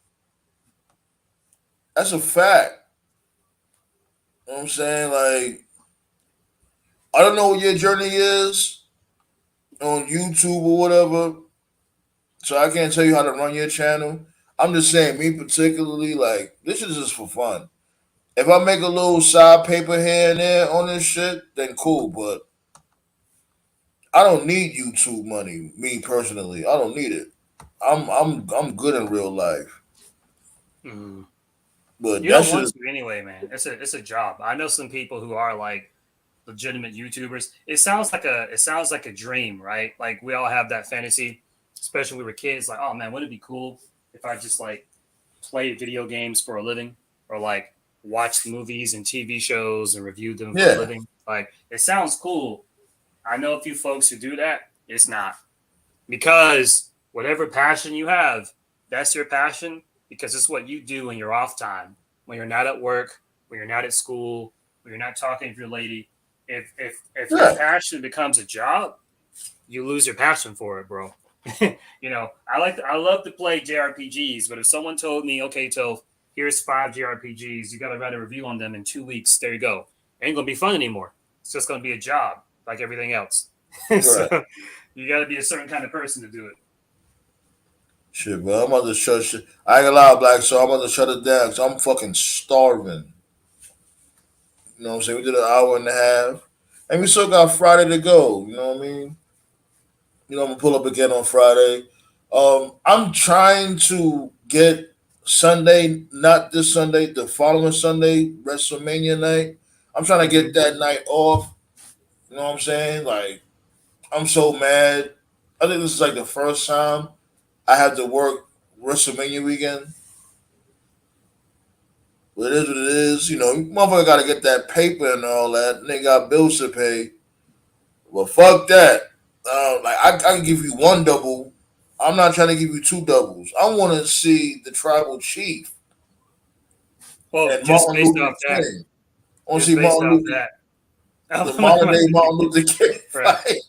That's a fact. You know what I'm saying? Like, I don't know what your journey is on YouTube or whatever, so I can't tell you how to run your channel. I'm just saying, me particularly, like, this is just for fun. If I make a little side paper here and there on this shit, then cool. But I don't need YouTube money. Me personally, I don't need it. I'm good in real life. Mm. But You that don't shit want is to anyway, man. It's a job. I know some people who are like legitimate YouTubers. It sounds like a dream, right? Like we all have that fantasy, especially when we were kids. Like, oh man, wouldn't it be cool if I just like play video games for a living, or like watch movies and TV shows and review them for a yeah. living? Like, it sounds cool. I know a few folks who do that. It's not, because whatever passion you have, that's your passion, because it's what you do in your off time, when you're not at work, when you're not at school, when you're not talking to your lady. If your Yeah. passion becomes a job, you lose your passion for it, bro. I love to play JRPGs, but if someone told me, okay, Toph, here's 5 JRPGs, you got to write a review on them in 2 weeks, there you go. It ain't gonna be fun anymore. It's just gonna be a job like everything else. Right. So you got to be a certain kind of person to do it. Shit, bro. I'm about to shut shit. I ain't gonna lie, Black. So I'm about to shut it down because I'm fucking starving. You know what I'm saying? We did an hour and a half, and we still got Friday to go. You know what I mean? You know, I'm gonna pull up again on Friday. I'm trying to get Sunday, not this Sunday, the following Sunday, WrestleMania night. I'm trying to Mm-hmm. get that night off. You know what I'm saying? Like, I'm so mad. I think this is like the first time I had to work WrestleMania weekend. But it is what it is. You know, motherfucker got to get that paper and all that. And they got bills to pay. Well, fuck that. Like, I can give you one double. I'm not trying to give you two doubles. I want to see the tribal chief Well, and Martin Luther King. I want to see based Martin off Luther, that, the modern day Martin Luther King right? fight.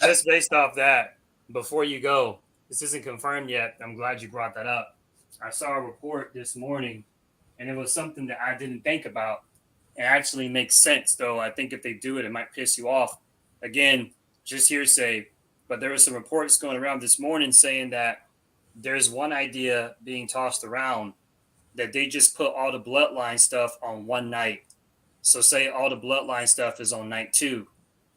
Just based off that, before you go, this isn't confirmed yet. I'm glad you brought that up. I saw a report this morning, and it was something that I didn't think about. It actually makes sense, though. I think if they do it, it might piss you off. Again, just hearsay, but there were some reports going around this morning saying that there's one idea being tossed around, that they just put all the bloodline stuff on one night. So say all the bloodline stuff is on night 2,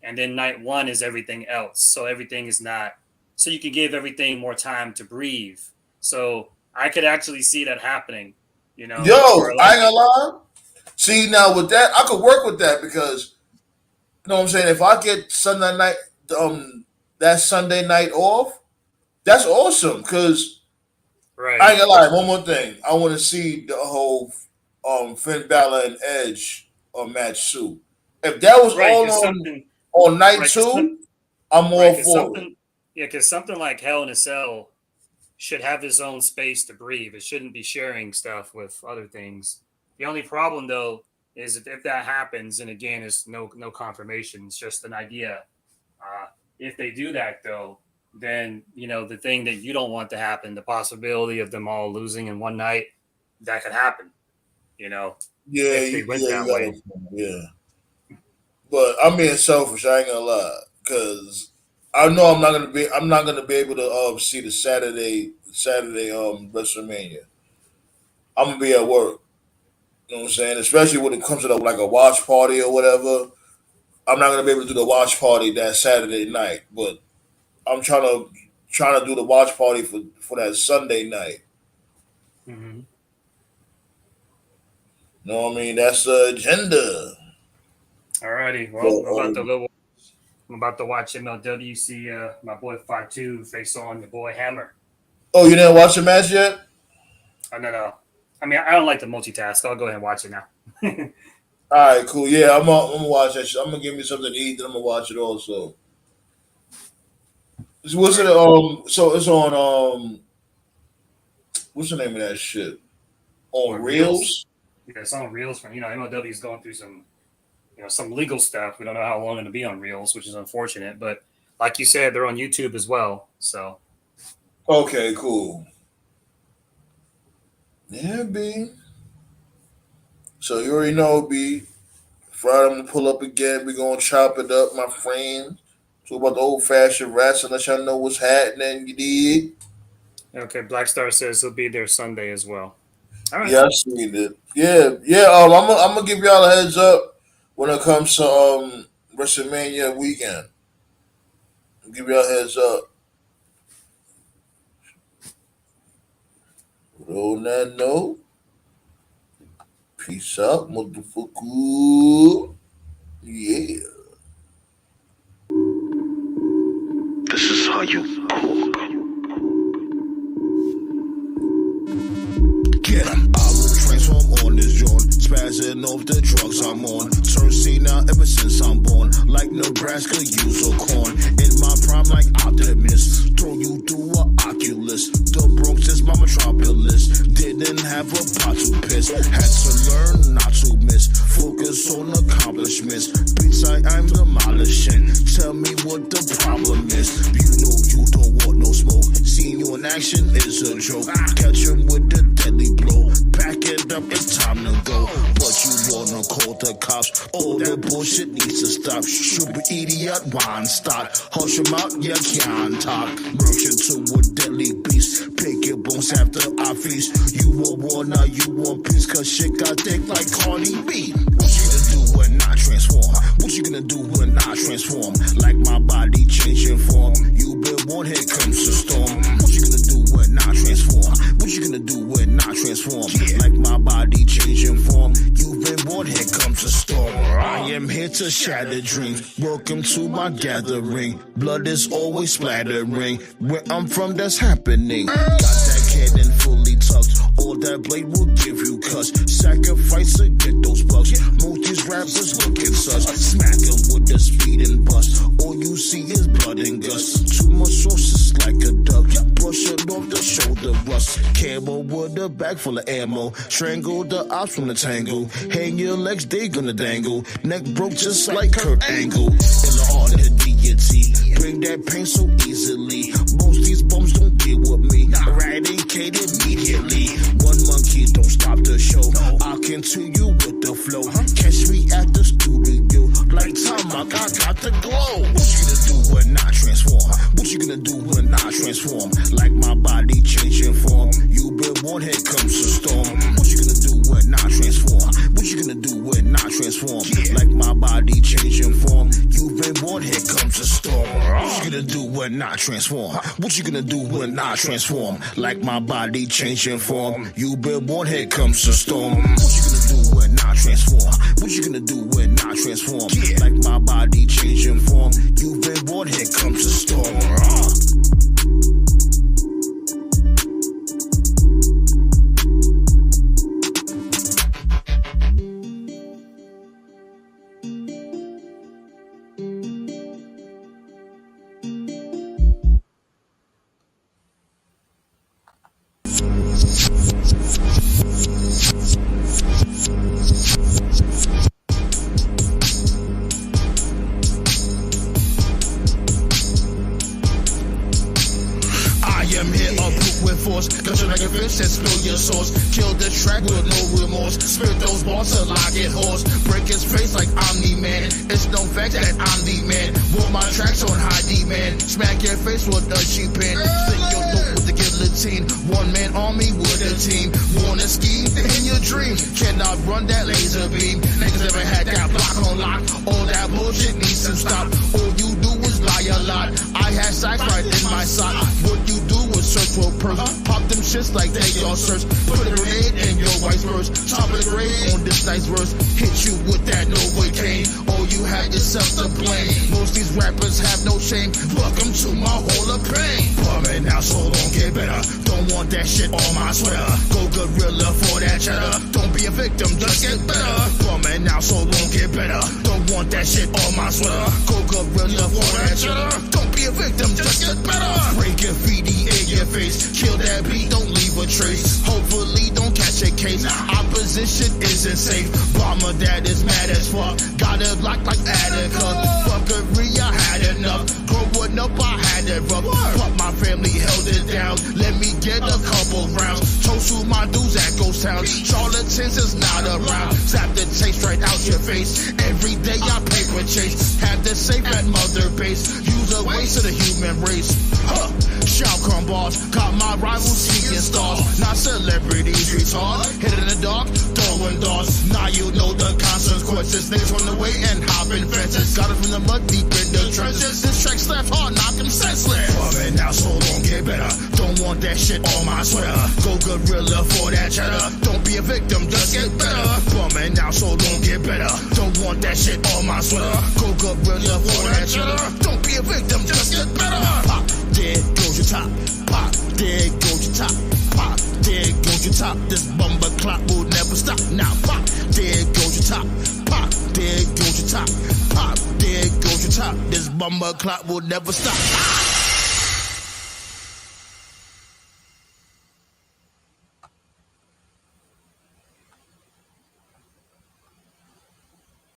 and then night 1 is everything else. So everything is not. So you can give everything more time to breathe. So I could actually see that happening. Yo, Where I ain't like gonna lie. See, now with that, I could work with that because you know what I'm saying. If I get Sunday night, that Sunday night off, that's awesome. Because I right, ain't gonna lie. One more thing, I want to see the whole Finn Balor and Edge match too. If that was right, all because something, on night right, two, I'm right, all because for it. something, yeah, because something like Hell in a Cell should have its own space to breathe. It shouldn't be sharing stuff with other things. The only problem, though, is if that happens, and again, it's no confirmation. It's just an idea. If they do that, though, then the thing that you don't want to happen, the possibility of them all losing in one night, that could happen. Yeah, If they went yeah, you that got way. a point. Yeah, But I'm being selfish. I ain't gonna lie, because I know I'm not gonna be able to see the Saturday WrestleMania. I'm gonna be at work. You know what I'm saying? Especially when it comes to like a watch party or whatever. I'm not gonna be able to do the watch party that Saturday night, but I'm trying to do the watch party for that Sunday night. Mm-hmm. You know what I mean? That's the agenda. Alrighty. But, Well, I'm about to watch MLW. See my boy 5-2 face on your boy Hammer. oh, you didn't watch the match yet? Oh, no. I mean, I don't like to multitask. I'll go ahead and watch it now. All right, cool. Yeah, I'm gonna watch that shit. I'm gonna give me something to eat, then I'm gonna watch it also. What's it? So it's on what's the name of that shit? On Reels? Yeah, it's on Reels. From MLW is going through some legal stuff. We don't know how long it'll be on Reels, which is unfortunate. But like you said, they're on YouTube as well. So Okay, cool. Yeah, B. So you already know, B. Friday I'm gonna pull up again. We gonna chop it up, my friend. Talk about the old fashioned rats and let y'all know what's happening. You did? okay, Black Star says he'll be there Sunday as well. All right. Yeah, I seen it. Yeah. I'm gonna give y'all a heads up when it comes to WrestleMania weekend. I'll give y'all a heads up. But on that note, peace out, motherfucker. Yeah. This is how you cook. Get 'em. I will transform on this joint, spazzing off the drugs I'm on. Turn C now ever since I'm born, like Nebraska use or corn. In my prime like Optimus, throw you through a Oculus. The Bronx is my metropolis, didn't have a pot to piss. Had to learn not to miss, focus on accomplishments. Beats I'm demolishing, tell me what the problem is. You know you don't want no smoke, seeing you in action is a joke. Catch him with the deadly blow, back it up, it's time to go. But you wanna call the cops, all the bullshit needs to stop. Super idiot, wine stop, hush him out, you can't talk. Merge into a deadly beast, pick your bones after I feast. You want war, now you want peace, cause shit got thick like Cardi B. What you gonna do when I transform? What you gonna do when I transform? Like my body changing form, you been warned, here comes the storm. What you gonna do when I transform? What you gonna do when I transform? Like my body changing form, you've been warned, here comes the storm. I am here to shatter dreams, welcome to my gathering. Blood is always splattering, where I'm from that's happening. Got that cannon fully tucked, all that blade will give you cuts. Sacrifice to get those bucks, most these rappers looking sus. Smack them with the speed and bust, all you see is blood and guts. Too much sauce like a duck, brush it off the shoulder rust. Camo with a bag full of ammo, strangle the ops from the tangle. Hang your legs, they gonna dangle. Neck broke just like Kurt Angle. In the heart of the deity, bring that pain so easily. Most these bums don't deal with me, eradicate immediately. One monkey don't stop the show, I'll continue with the flow. Catch me at the studio, like time I got the glow. What you gonna do when I transform? What you gonna do when I transform? Like my body changing form, you been warned, here comes the storm. What you gonna do when I transform? What you gonna do when I transform? Like my body changing form, you've been warned, here comes the storm. What you gonna do when I transform? What you gonna do when I transform? Like my body changing form, you've been warned, here comes the storm. What you gonna do when I transform? What you gonna do when I transform? Like my body changing form, you've been warned, here comes the storm. I am here, a with force. Cut you like a fish and spill your sauce. Kill the track with no remorse. Spit those balls till I get hoarse. Break his face like I'm the man. It's no fact that I'm the man. Put my tracks on high demand. Smack your face with a cheap pen. Stick your throat with the guillotine. One man army with a team. Wanna scheme in your dream. Cannot run that laser beam. Niggas never had that block on lock. All that bullshit needs to stop. All you do is lie a lot. I had sacks right in my sock. What you do is search for a purse. Pop them shits like they all search. Put a grenade in your wife's purse. Top of the grade on this nice verse. Hit you with that no way cane. All you had yourself to blame. Most these rappers have no shame. Welcome to my hall of pain. Bumming now, so don't get better. Don't want that shit on my sweater. Go gorilla for that cheddar. Don't be a victim, just get better. Bumming now, so don't get better. Don't want that shit on my sweater. Go gorilla for that cheddar. Don't be a victim, just get better. Break graffiti in your face. Kill that beat, don't leave a trace. Hopefully don't catch a case. Opposition isn't safe. Bomber that is mad as fuck. Got it locked like Attica. Fuckery, I had enough. Growing up, I had it rough. But my family held it down. Let me get a couple rounds. Toast to my dudes at Ghost Town. Charlatans is not around. Zap the taste right out your face. Every day I paper chase. Have the safe at mother base. Use a waste of the human race. Huh. Shout come boss. Got my rivals seeing stars. Not celebrities retard. Hit in the dark, throwing darts. Now you know the consequences. Niggas on the way and hopping fences. Got it from the mud deep in the trenches. This track slaps hard, knock them senseless. Bumming now, so don't get better. Don't want that shit on my sweater. Go gorilla for that cheddar. Don't be a victim, just get better. Bumming now, so don't get better. Don't want that shit on my sweater. Go gorilla for that cheddar. Don't be a victim, just get better. Pop, there goes your top. Pop, there goes your top. Pop, there goes your top. This bumper clock will never stop. Now pop, there goes your top. Pop, there goes your top. Pop, there goes your top. This bumper clock will never stop.